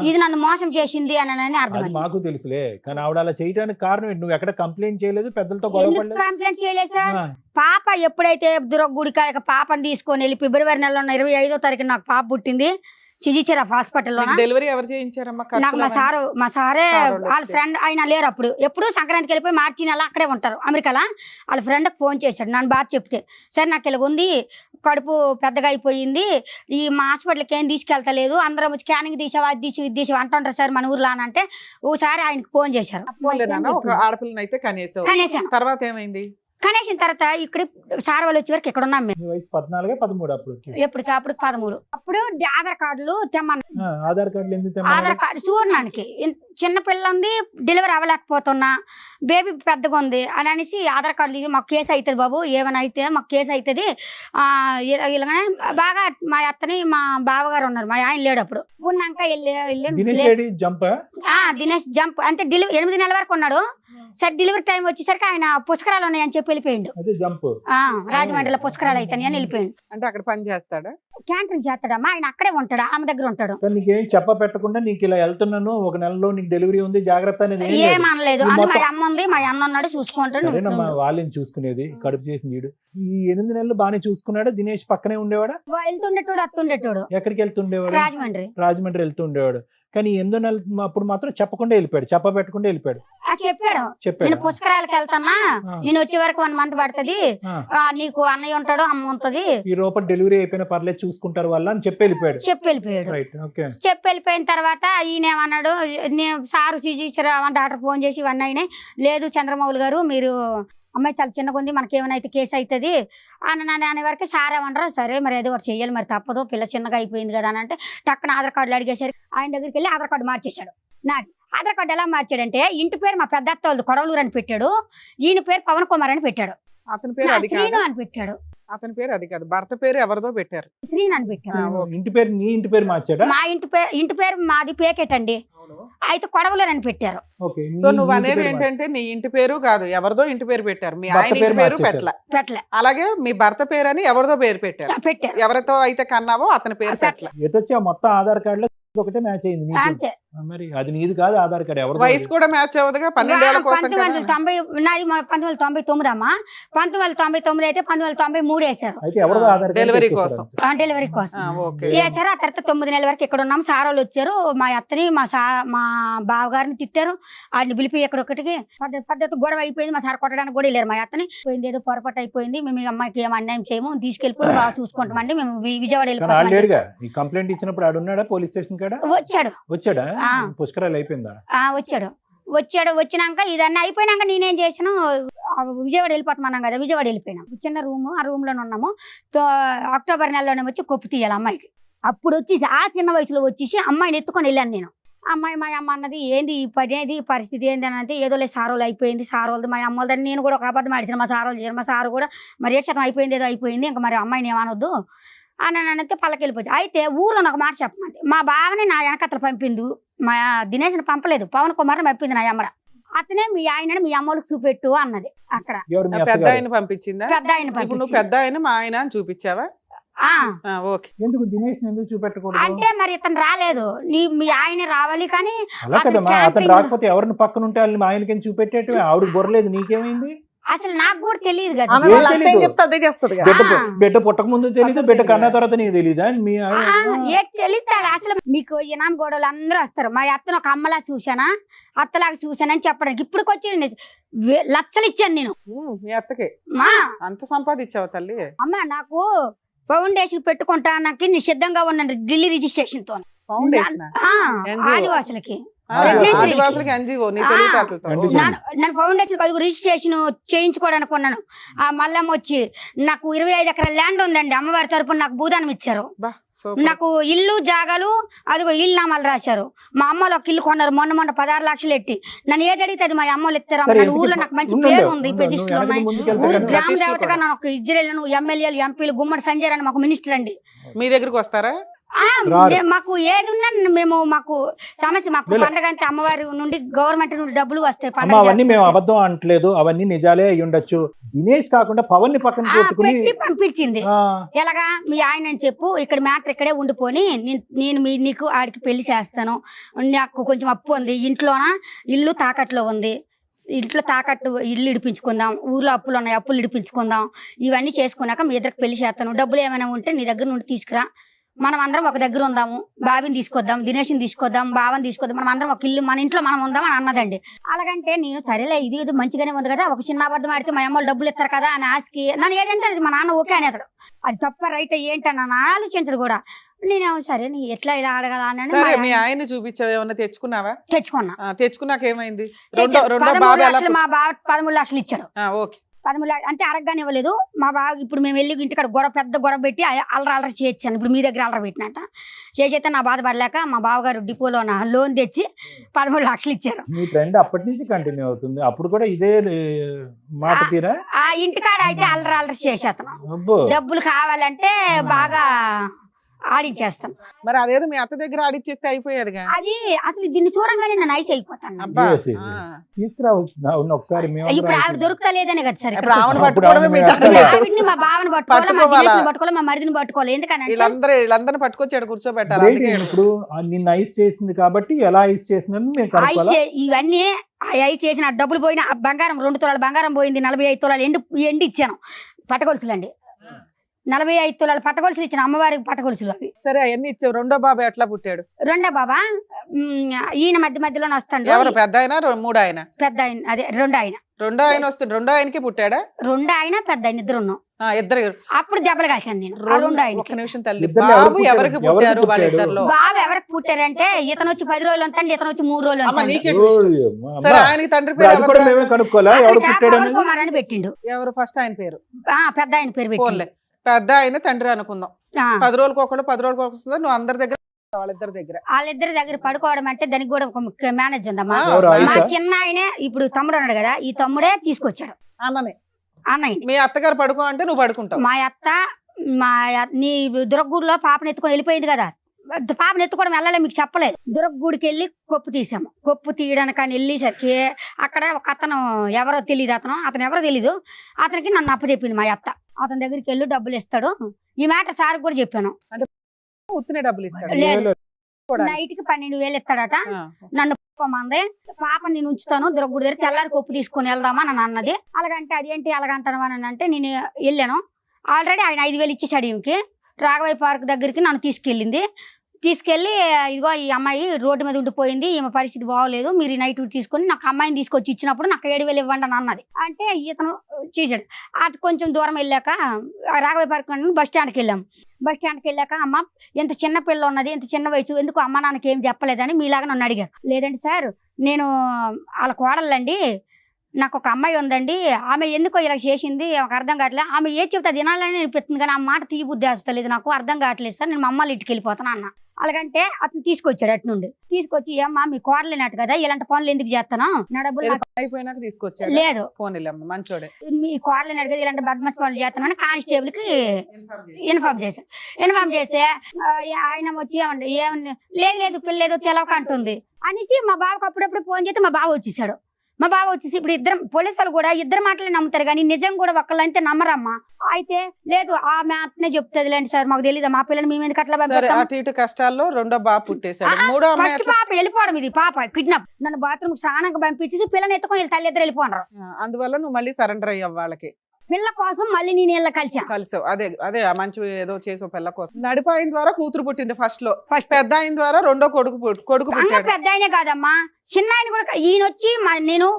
ఇది నన్ను మోసం చేసింది అని అర్థం. అది మాకు తెలుసులే, కానీ ఆవిడ అలా చేయడానికి కారణం ఏంటి? నువ్వు ఎక్కడ కంప్లైంట్ చేయలేదు, పెద్దలతో గొడవ పడలేదు? కంప్లైంట్ చేయలేదు సార్. పాప ఎప్పుడైతే గుడికి పాపని తీసుకొని వెళ్ళి ఫిబ్రవరి నెలలో 25వ తారీఖు నాకు పాప పుట్టింది చిజిచిరా హాస్పిటల్లో. డెలివరీ ఎవరు చేయించారమ్మా? నాకు మా సారే వాళ్ళ ఫ్రెండ్ ఆయన లేరు అప్పుడు. ఎప్పుడు సంక్రాంతికి వెళ్ళిపోయి మార్చి నెల అక్కడే ఉంటారు అమెరికాలో. వాళ్ళ ఫ్రెండ్కి ఫోన్ చేశాడు, నన్ను బాగా చెప్తే, సరే నాకు ఇలా ఉంది, కడుపు పెద్దగా అయిపోయింది, ఈ మా హాస్పిటల్కి ఏం తీసుకెళ్తలేదు, అందరం స్కానింగ్ తీసావా అది తీసి ఇది తీసి అంటుంటారు సార్ మన ఊర్లో అని అంటే, ఓసారి ఆయనకి ఫోన్ చేశారు. ఒక ఆడపిల్లని అయితే కనేసాను. తర్వాత ఏమైంది? కనేసిన తర్వాత ఇక్కడ సార్ వాళ్ళు వచ్చే వరకు ఇక్కడ ఉన్నాం మేము. 14, 13 అప్పుడు? అప్పుడు 13. అప్పుడు ఆధార్ కార్డులు తెమ్మన్నా. ఆధార్ కార్డులు ఎందుకు? ఆధార్ కార్డు చూడడానికి చిన్న పిల్ల ఉంది, డెలివరీ అవ్వలేకపోతున్నా, బేబీ పెద్దగా ఉంది అని అనేసి ఆధార్ కార్డులు మాకు కేసు అవుతుంది బాబు, ఏమైనా అయితే మాకు కేసు అవుతుంది. ఇలాగనే బాగా మా అత్తని మా బావగారు ఉన్నారు, మా ఆయన లేడు అప్పుడు. ఉన్నాక దినేష్ జంప్ అంటే 8 నెలల వరకు ఉన్నాడు. సరే డెలివరీ టైం వచ్చేసరికి ఆయన పుష్కరాలు ఉన్నాయని చెప్పి వెళ్ళిపోయిండు. రాజమండ్రిలో పుష్కరాలు అయితే అని వెళ్ళిపోయిండు. అంటే అక్కడ పని చేస్తాడా? క్యాంటీన్ చేస్తాడమ్మా, ఆయన అక్కడే ఉంటాడు, ఆమె దగ్గర ఉంటాడు. నీకేం చెప్ప పెట్టకుండా నీకు ఇలా వెళ్తున్నాను, ఒక నెలలో నీకు డెలివరీ ఉంది, జాగ్రత్త అనేది ఏమనలేదు. మా అమ్మ ఉంది, మా అన్న ఉన్నాడు, చూసుకుంటాడు. వాళ్ళని చూసుకునేది, కడుపు చేసి నీడు. ఈ 8 నెలలు బాగానే చూసుకున్నాడు. దినేష్ పక్కనే ఉండేవాడా? వెళ్తుండేటోడు, అత్తుండేటోడు. ఎక్కడికి వెళ్తుండేవాడు? రాజమండ్రి వెళ్తూ ఉండేవాడు. కానీ 8 నెలలు అప్పుడు మాత్రం చెప్పకుండా వెళ్ళిపోయాడు, చెప్ప పెట్టకుండా వెళ్ళిపోయాడు. చెప్పాడు నేను పుష్కరాలకు వెళ్తానా, నేను వచ్చే వరకు 1 మంత్ పడుతుంది, నీకు అన్నయ్య ఉంటాడు, అమ్మ ఉంటది, ఈ లోపల డెలివరీ అయిపోయిన పర్లేదు చూసుకుంటారు వాళ్ళు అని చెప్పి వెళ్ళిపోయాడు. చెప్పి వెళ్ళిపోయిన తర్వాత ఈయన ఏమన్నాడు, నేను సారు డాక్టర్ ఫోన్ చేసి ఇవన్నీ అయినాయి, లేదు చంద్రమౌళి గారు మీరు అమ్మాయి చాలా చిన్నగా ఉంది, మనకి ఏమైనా అయితే కేసు అవుతుంది అనే వరకు సార్ ఏమన్నారు, సరే మరి ఏదో ఒకటి చెయ్యాలి, మరి తప్పదు, పిల్ల చిన్నగా అయిపోయింది కదా అని అంటే టక్కున ఆధార్ కార్డులు అడిగేసరికి ఆయన దగ్గరికి వెళ్ళి ఆధార్ కార్డు మార్చేశాడు. నాది ఆధార్ కార్డు ఎలా మార్చాడంటే, ఇంటి పేరు మా పెద్ద అత్త వాళ్ళు కొడవలూరు అని పెట్టాడు, ఈయన పేరు పవన్ కుమార్ అని పెట్టాడు, అతని పేరు శ్రీను అని పెట్టాడు. అతని పేరు అది కాదు, భర్త పేరు ఎవరిదో పెట్టారు, శ్రీను అని పెట్టాడు. ఇంటి పేరు నీ ఇంటి పేరు మార్చాడా? మా ఇంటి పేరు మాది పేకెట్ అండి, అయితే కొడవలూరు అని పెట్టారు. సో నువ్వు అనేది ఏంటంటే నీ ఇంటి పేరు కాదు, ఎవరిదో ఇంటి పేరు పెట్టారు, మీ ఆయన ఇంటి పేరు పెట్టలే. అలాగే మీ భర్త పేరు అని ఎవరిదో పేరు పెట్టారు, ఎవరితో అయితే కన్నావో అతని పేరు పెట్టలే. ఎటొచ్చా మొత్తం ఆధార్ కార్డు లో ఒకటే మ్యాచ్ అయింది. మరి అది నీది కాదు ఆధార్ కార్డు ఎవరు వయసు కూడా మ్యాచ్ అవ్వదుగా 12 ఏళ్ల కోసం కదా. 1990 నాది 1999 అమ్మా. 1999 అయితే 1993 వేశారు అయితే ఎవరు ఆధార్ కార్డు డెలివరీ తెచ్చేస్తారు? కోసం. డెలివరీ కోసం ఓకే. వేసారు. ఆ తర్వాత 9 నెలల వరకు ఇక్కడ ఉన్నాము. సార్ వాళ్ళు వచ్చారు, మా అత్తని మా బావగారిని తిట్టారు. ఆయన పిలిపి ఎక్కడొక్కటికి పద్ధతి గొడవ అయిపోయింది. మా సార్ కొట్టడానికి కూడా వెళ్ళారు. మా అత్తని పోయింది, ఏదో పొరపాటు అయిపోయింది, మేము ఈ అమ్మాయికి ఏం అన్యాయం చేయము, తీసుకెళ్ళిపోయి బాగా చూసుకుంటామండి, మేము విజయవాడ కానీ వెళ్ళిపోతాం. ఆల్రెడీగా ఈ కంప్లైంట్ ఇచ్చినప్పుడు ఆడున్నాడా పోలీస్ స్టేషన్ కాడ? వచ్చాడా? ఆ. పుష్కరాలు అయిపోయిందా? వచ్చాడు. వచ్చినాక ఇదన్నీ అయిపోయినాక నేనేం చేసాను, విజయవాడ వెళ్ళిపోతామన్నాం కదా, విజయవాడ వెళ్ళిపోయినాం. చిన్న రూమ్, ఆ రూమ్ లోనే ఉన్నాము. అక్టోబర్ నెలలోనే వచ్చి కొప్పు తీయాలి అమ్మాయికి. అప్పుడు వచ్చేసి ఆ చిన్న వయసులో వచ్చేసి అమ్మాయిని ఎత్తుకొని వెళ్ళాను నేను. అమ్మాయి మా అమ్మ అన్నది ఏంది ఈ పని, ఏది పరిస్థితి ఏంది అని అంటే, ఏదో లేదు సారోలు అయిపోయింది, సారోలది మా అమ్మ వాళ్ళని నేను కూడా ఒక అబద్ధం ఆడిచాను. మా సారోలు చేశారు. మా సారు కూడా మరి ఏ శాతం అయిపోయింది, ఏదో అయిపోయింది, ఇంకా మరి అమ్మాయిని ఏమనొద్దు అని అంటే పల్లకెళ్ళిపోయింది. అయితే ఊర్లో నాకు మాట చెప్పమంది, మా బావని నా వెనకత్తలు పంపిండు, మా దినేష్ని పంపలేదు, పవన్ కుమార్ని పంపింది నా అమ్మడ. అతనే మీ ఆయనని మీ అమ్మోళ్ళకి చూపెట్టు అన్నది. అక్కడ ఎవరు మీ పెద్ద అత్తగారు? ఆయన పంపించిందా? పెద్ద ఆయన ఇప్పుడు నువ్వు పెద్ద ఆయన మా ఆయన అని చూపించావా? ఓకే. ఎందుకు దినేష్ ఎందుకు చూపెట్టకూడదు? అంటే మరి ఇతను రాలేదు, మీ ఆయన రావాలి. కానీ అలా కదమ్మా, అతను రాకపోతే ఎవరిని పక్కన ఉంటే వాళ్ళని మా ఆయనకి చూపెట్టేట ఆవిడ బొరలేదు, నీకేమైంది? అసలు నాకు కూడా తెలియదు కదా. ఆమె వాళ్ళ అత్త ఏం చెప్తే అదే చేస్తుంది కదా. బిడ్డ పుట్టక ముందు తెలీదు, బిడ్డ కన్నా తర్వాత నీకు తెలీదా? మీ తెలియదు అసలు. మీకు ఇనాం గోడలు అందరూ వస్తారు. మా అత్తను ఒక అమ్మలా చూసానా, అత్తలాగా చూసానని చెప్పడానికి ఇప్పటికి వచ్చి లక్షలు ఇచ్చాను నేను మీ అత్తకి. మా అంత సంపాదించావు తల్లి. అమ్మ నాకు ఫౌండేషన్ పెట్టుకుంటానికి నిషిద్ధంగా ఉన్నాను, ఢిల్లీ రిజిస్ట్రేషన్ తో. ఫౌండేషన్ ఆదివాసులకి ఆదివాసులకి ఎన్జిఓ. నీ తెలివితేటలతో. నన్ను ఫౌండేషన్ అది రిజిస్ట్రేషన్ చేయించుకోవడానికి ఉన్నాను. ఆ మల్లమ్మ వచ్చి నాకు 25 ఎకరాల ల్యాండ్ ఉందండి, అమ్మవారి తరపున నాకు భూదానం ఇచ్చారు. నాకు ఇల్లు జాగాలు అదిగో ఇల్లు నామాలు రాశారు. మా అమ్మలు ఒక ఇల్లు కొన్నారు మొన్న 16 లక్షలు ఎట్టి. నన్ను ఏది అడిగితే అది మా అమ్మలు ఎత్తారు. నన్ను ఊర్లో నాకు మంచి పేరు ఉంది, ప్రతిష్టలు ఉన్నాయి. ఊరు గ్రామ దేవతగా నేను ఒక ఇజ్రాయల్ ఎమ్మెల్యేలు ఎంపీలు గుమ్మడి సంజయ్ అని మాకు మినిస్టర్ అండి. మీ దగ్గరకు వస్తారా? మాకు ఏది ఉన్నా మాకు సమస్య, మాకు పండగ అంటే అమ్మవారి నుండి గవర్నమెంట్ నుండి డబ్బులు వస్తాయి. అవన్నీ మేము అబద్ధం అంటలేదు, అవన్నీ నిజాలే అయి ఉండొచ్చు. దినేష్ కాకుండా పవన్ ని పక్కన పెట్టి పంపించింది. ఎలాగా మీ ఆయన అని చెప్పు, ఇక్కడ మ్యాటర్ ఇక్కడే ఉండిపోని, నేను నీకు ఆడికి పెళ్లి చేస్తాను, నాకు కొంచెం అప్పు ఉంది, ఇంట్లోన ఇల్లు తాకట్లో ఉంది, ఇంట్లో తాకట్టు ఇల్లు ఇడిపించుకుందాం, ఊర్లో అప్పులు ఉన్నాయి అప్పులు ఇడిపించుకుందాం, ఇవన్నీ చేసుకున్నాక మీ ఇద్దరికి పెళ్లి చేస్తాను, డబ్బులు ఏమైనా ఉంటే నీ దగ్గర నుండి తీసుకురా, మనం అందరం ఒక దగ్గర ఉందాము, బాబిని తీసుకొద్దాం, దినేష్ని తీసుకొద్దాం, బావని తీసుకొద్దాం, మనం అందరం ఒక ఇల్లు మన ఇంట్లో మనం ఉందాం అని అన్నదండి. అలాగంటే నేను సరేలే ఇది మంచిగానే ఉంది కదా, ఒక చిన్న అబద్ధం ఆడితే మా అమ్మలు డబ్బులు ఇస్తారు కదా అని ఆశకి నన్ను ఏదంటే అది మా నాన్న ఓకే అనేతాడు. అది తప్ప రైట్ ఏంటని నన్ను ఆలోచించడు కూడా. నేనేమో సరే నీ ఎట్లా ఇలా అడగాల అని మీ ఆయన చూపించావు, ఏమన్నా తెచ్చుకున్నావా? తెచ్చుకున్నా. తెచ్చుకున్నాక ఏమైంది? మా బావ 13 లక్షలు ఇచ్చారు. ఓకే. 13 అంటే అడగగానే ఇవ్వలేదు మా బావ. ఇప్పుడు మేము వెళ్ళి ఇంటికాడ పెద్ద గొడవ పెట్టి అల్లరి చేయొచ్చాను. ఇప్పుడు మీ దగ్గర అల్లరి పెట్టినట్ట చేసేస్తే నా బాధపడలేక మా బావగారు డిపోలో లోన్ తెచ్చి 13 లక్షలు ఇచ్చారు. మీ ట్రెండ్ అప్పటి నుంచి కంటిన్యూ అవుతుంది. అప్పుడు కూడా ఇదే మాట తీరా? ఆ ఇంటికాడ అయితే అల్లరి చేసేస్తాను, డబ్బులు కావాలంటే బాగా ఆడించేస్తాను. మరి అదేదో మీ అత్త దగ్గర ఆడిచ్చేస్తే అయిపోయేదిగా. అది అసలు దీన్ని చూడంగానే నేను ఐస్ అయిపోతాను. తీసుకురావచ్చు ఒకసారి. ఇప్పుడు ఆవిడ దొరుకుతలేదనే కదా సార్, ఆవిడని మా బావని పట్టుకోవాలి, మా మరిదిని పట్టుకోవాలి. ఎందుకంటే వీళ్ళందరినీ పట్టుకొచ్చాడు కూర్చోబెట్టాలి. ఇప్పుడు నిన్న ఐస్ చేసింది కాబట్టి ఎలా ఐస్ చేసిందని ఇవన్నీ ఐస్ చేసిన డబ్బులు పోయిన బంగారం 2 తులాల బంగారం పోయింది, 45 తులాలు ఎండి ఇచ్చాను పట్టగొలుసులు అండి, 45 తులాలు పట్టగొలుసులు ఇచ్చిన అమ్మవారికి పట్టగొలుసులు అవి. సరే అవన్నీ ఇచ్చావు. రెండో బాబా ఎట్లా పుట్టాడు? రెండో బాబా ఈయన మధ్యలోనే వస్తాడు. ఎవరు పెద్ద ఆయన? మూడో ఆయన? పెద్ద ఆయన, అదే రెండో ఆయన. రెండో ఆయన వస్తుంది. రెండో ఆయనకి పుట్టాడా? రెండో ఆయన పెద్ద ఆయన, ఇద్దరు ఉన్నాం. ఇద్దరు. అప్పుడు దెబ్బలు కాశాను నేను. రెండో ఆయన. ఒక్క నిమిషం తల్లి, బాబు ఎవరికి పుట్టారు? వాళ్ళిద్దరిలో బాబు ఎవరికి పుట్టారంటే ఇతను వచ్చి 10 రోజులు ఉంటాడు, ఇతను వచ్చి 3 రోజులు ఉంటాడు. సరే ఆయనకి తండ్రి పేరు కుమార్ అని పెట్టిండు. ఎవరు? ఫస్ట్ ఆయన పేరు? పెద్ద ఆయన పేరు పెట్టిండు. పెద్ద ఆయన తండ్రి అనుకుందాం. 10 రోజులకు ఒకళ్ళు 10 రోజులకు వస్తుందా? నువ్వు అందరి దగ్గర వాళ్ళిద్దరి దగ్గర పడుకోవడం అంటే దానికి కూడా ఒక మేనేజ్ ఉందమ్మా. మా చిన్న ఆయనే ఇప్పుడు తమ్ముడు అన్నాడు కదా, ఈ తమ్ముడే తీసుకొచ్చాడు అన్నయ్య. మీ అత్తగారు పడుకో అంటే నువ్వు పడుకుంటావు. మా అత్త నీ దుర్గూరులో పాపను ఎత్తుకొని వెళ్ళిపోయింది కదా, పాపను ఎత్తుకోవడం వెళ్ళలే మీకు చెప్పలేదు. దుర్గూడికి వెళ్ళి కొప్పు తీసాము. కొప్పు తీయడానికి అని వెళ్ళేసరికి అక్కడ ఒక అతను ఎవరో తెలియదు, అతను ఎవరో తెలీదు, అతనికి నన్ను అప్పచెప్పింది మా అత్త. అతని దగ్గరికి వెళ్ళి డబ్బులు ఇస్తాడు. ఈ మాట సార్ కూడా చెప్పాను. ఉత్తినే డబ్బులు ఇస్తాడు? లేదు, నైట్ కి 12,000 ఇస్తాడట. నన్ను మంది పాప నేను ఉంచుతాను గుడి దగ్గర తెల్లారి కొప్పు తీసుకొని వెళ్దామా అని అన్నది. అలాగంటే అదేంటి అలాగంటాను అని అంటే నేను వెళ్ళాను. ఆల్రెడీ ఆయన 5,000 ఇచ్చేసాడు. ఈమెకి రాఘవయ్య పార్క్ దగ్గరికి నన్ను తీసుకెళ్ళి ఇదిగో ఈ అమ్మాయి రోడ్డు మీద ఉండిపోయింది, ఈమె పరిస్థితి బాగోలేదు, మీరు ఈ నైట్ తీసుకొని నాకు అమ్మాయిని తీసుకొచ్చి ఇచ్చినప్పుడు నాకు 7,000 ఇవ్వండి అని అన్నది. అంటే ఇతను చేశాడు. అటు కొంచెం దూరం వెళ్ళాక రాఘవయ్య పార్క్ బస్ స్టాండ్కి వెళ్ళాము. బస్ స్టాండ్కి వెళ్ళాక అమ్మ ఎంత చిన్న పిల్ల ఉన్నది, ఎంత చిన్న వయసు, ఎందుకు అమ్మ నాన్నకి ఏం చెప్పలేదని మీలాగా నన్ను అడిగారు. లేదండి సార్, నేను వాళ్ళ కోడళ్ళండి, నాకు ఒక అమ్మాయి ఉందండి, ఆమె ఎందుకో ఇలా చేసింది నాకు అర్థం కావట్లేదు, ఆమె ఏ చెప్తే అది వినాలని అనిపిస్తుంది కానీ ఆ మాట తీయబుద్ధి వస్తలేదు, నాకు అర్థం కావట్లేదు సార్, నేను మా అమ్మాయి ఇంటికి వెళ్ళిపోతాను అన్న. అలాగంటే అతను తీసుకొచ్చాడు అటు నుండి. తీసుకొచ్చి అమ్మా మీ కోడలేనట్టు కదా, ఇలాంటి పనులు ఎందుకు చేస్తాను, నా డబ్బులు అయిపోయినాక తీసుకొచ్చాడు. లేదు మంచోడే, మీ కోడలేనట్టు కదా ఇలాంటి బద్మాష్ పనులు చేస్తాను కానిస్టేబుల్ కి ఇన్ఫార్మ్ చేశాడు. ఇన్ఫార్మ్ చేస్తే ఆయన వచ్చి ఏమన్నా లేదు పిల్లేదు తెలవక అంటుంది అనేసి మా బావకు అప్పుడప్పుడు ఫోన్ చేస్తే మా బావ వచ్చేసాడు. మా బావ వచ్చేసి ఇప్పుడు ఇద్దరు పోలీసు వాళ్ళు కూడా ఇద్దరు మాటలే నమ్ముతారు కానీ నిజం కూడా ఒక్కళ్ళంతే నమ్మరమ్మా. అయితే లేదు ఆమె అట్నే చెప్తుంది లేండి సార్, మాకు తెలియదు మా పిల్లలు మేము ఎందుకు అట్లా అటు ఇటు కష్టాల్లో రెండో బాబు పుట్టేశాడు. మూడో ఫస్ట్ పాప వెళ్ళిపోవడం, ఇది పాప కిడ్నాప్, నన్ను బాత్రూమ్ స్నానంగా పంపించేసి పిల్లని ఎత్తుకొని తల్లిద్దరు వెళ్ళిపోండ్రు. అందువల్ల నువ్వు మళ్ళీ సరెండర్ అయ్యావు వాళ్ళకి. పిల్ల కోసం మళ్ళీ నేను ఇలా కలిసావు. అదే మంచి ఏదో చేసావు పిల్ల కోసం. నడిపాయిన ద్వారా కూతురు పుట్టింది ఫస్ట్ లో, పెద్ద ఆయన ద్వారా రెండో కొడుకు పుట్టాడు. పెద్ద ఆయనే కాదమ్మా, చిన్న ఆయన కూడా. ఈయన వచ్చి నేను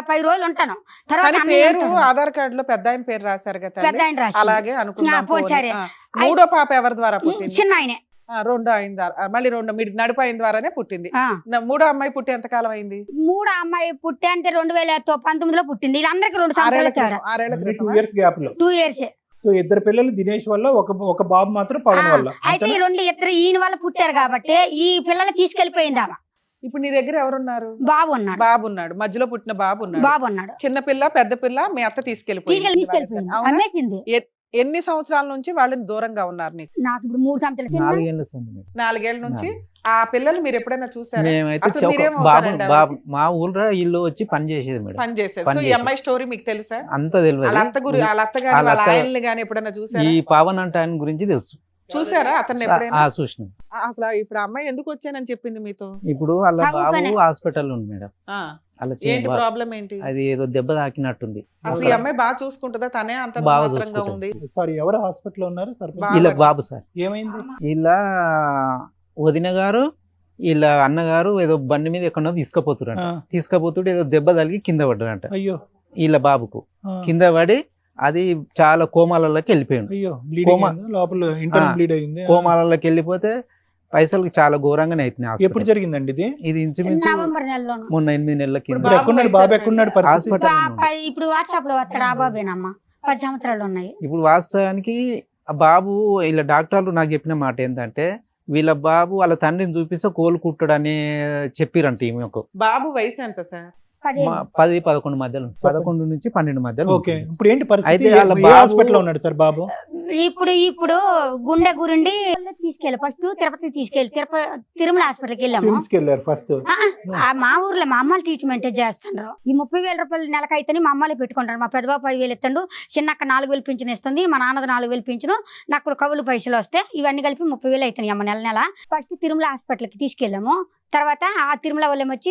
10 రోజులు ఉంటాను. తర్వాత పేరు ఆధార్ కార్డు లో పెద్ద ఆయన పేరు రాశారు కదా, పెద్ద ఆయన రాసి అలాగే అనుకున్నాం. సరే, మూడో పాప ఎవరి ద్వారా పుట్టింది? చిన్న ఆయనే. రెండో ఆయన ద్వారా, మళ్ళీ నడిపాయిన ద్వారానే పుట్టింది. మూడో అమ్మాయి పుట్టి ఎంత కాలం అయింది? మూడో అమ్మాయి పుట్టి అంటే 2019లో పుట్టింది. వీళ్ళందరికి 2 సంవత్సరాల తేడా, 2 years గ్యాప్ లో 2 years. సో ఇద్దరు పిల్లలు దినేష్ వల్ల, ఒక బాబు మాత్రం పవన్ వల్ల. అయితే ఇద్దరు ఈయన వల్ల పుట్టారు కాబట్టి ఈ పిల్లలు తీసుకెళ్లిపోయింది ఆమె. ఇప్పుడు నీ దగ్గర ఎవరున్నారు? బాబు ఉన్నాడు. మధ్యలో పుట్టిన బాబు ఉన్నాడు. చిన్న పిల్ల పెద్ద పిల్ల మీ అత్త తీసుకెళ్లిపోయింది, అమ్మేసింది. ఎన్ని సంవత్సరాల నుంచి వాళ్ళని దూరంగా ఉన్నారు నీకు? నాకు ఇప్పుడు 3 సంవత్సరాలు, 4 ఏళ్ల నుంచి. ఆ పిల్లలు మీరు ఎప్పుడైనా చూసారా? మా ఊళ్ళో ఇల్లు వచ్చి పని చేసేది మేడం, పని చేసేది. సో ఈ అమ్మాయి స్టోరీ మీకు తెలుసా? అంత తెలియదు. వాళ్ళ అత్త గాని వాళ్ళ ఆయన్ని గాని ఎప్పుడైనా చూసారా? ఈ పవన్ అంటే ఆయన గురించి తెలుసు. చూసారా అతన్ని ఎప్పుడైనా? చూసిన. అసలు ఇప్పుడు అమ్మాయి ఎందుకు వచ్చానని చెప్పింది మీతో? ఇప్పుడు వాళ్ళ బాబు హాస్పిటల్ ఉంది మేడం. ఏంటి ప్రాబ్లం ఏంటి? అది ఏదో దెబ్బ తాకినట్టుంది. అసలు ఈ అమ్మాయి బాగా చూసుకుంటుందా? తనే అంత మాత్రంగా ఉంది. సారీ, ఎవరు హాస్పిటల్ ఉన్నారు? ఇలా బాబు సార్. ఏమైంది? ఇలా వదిన గారు ఇలా అన్నగారు ఏదో బండి మీద ఎక్కడో తీసుకపోతుంటే ఏదో దెబ్బ తగిలి కింద పడ్డారంట. అయ్యో. ఇలా బాబుకు కింద పడి అది చాలా కోమాలలోకి వెళ్ళిపోయాడు. అయ్యో, లోపల ఇంటర్నల్ బ్లీడ్ అయింది. కోమాలలోకి వెళ్ళిపోతే పైసలు చాలా ఘోరంగానే అవుతున్నాయి. ఎప్పుడు జరిగిందండి ఇది? ఇది ఇంచుమించు నవంబర్ నెలలోను. మొన్న 8 నెలల కింద. బాబు ఎక్కడున్నాడు? హాస్పిటల్. ఇప్పుడు వాట్సాప్ లో వస్తాడు ఆ బాబేనమ్మా, 10 సంవత్సరాలు ఉన్నాయి. ఇప్పుడు వాస్తవానికి ఆ బాబు ఇలా డాక్టర్లు నాకు చెప్పిన మాట ఏంటంటే వీళ్ళ బాబు వాళ్ళ తండ్రిని చూపిస్తే కోలుకుంటాడని చెప్పిరంట. ఈమెకు బాబు వయసు ఎంత సార్? 10-11 మధ్యలో, 11 నుంచి 12 మధ్యలో. ఓకే, ఇప్పుడు ఏంటి పరిస్థితి? అయితే వాళ్ళ హాస్పిటల్ ఉన్నాడు సార్ బాబు. ఇప్పుడు గుండె గురుండి తీసుకెళ్ళి ఫస్ట్ తిరుపతి తిరుమల హాస్పిటల్కి వెళ్ళాము. ఫస్ట్ మా ఊర్లో మా అమ్మాయిలు ట్రీట్మెంట్ చేస్తున్నారు. ఈ 30,000 రూపాయలు నెలకు అయితేనే మా అమ్మాయిలు పెట్టుకుంటారు. మా పెద్దబాబు 10,000 ఇస్తాడు, చిన్నక్క 4,000 పింఛన్ ఇస్తుంది, మా నాన్నది 4,000 పింఛను, నాకు కవులు పైసలు వస్తాయి. ఇవన్నీ కలిపి 30,000 అవుతాయి అమ్మ నెల. ఫస్ట్ తిరుమల హాస్పిటల్కి తీసుకెళ్ళాము. తర్వాత ఆ తిరుమల వాళ్ళం వచ్చి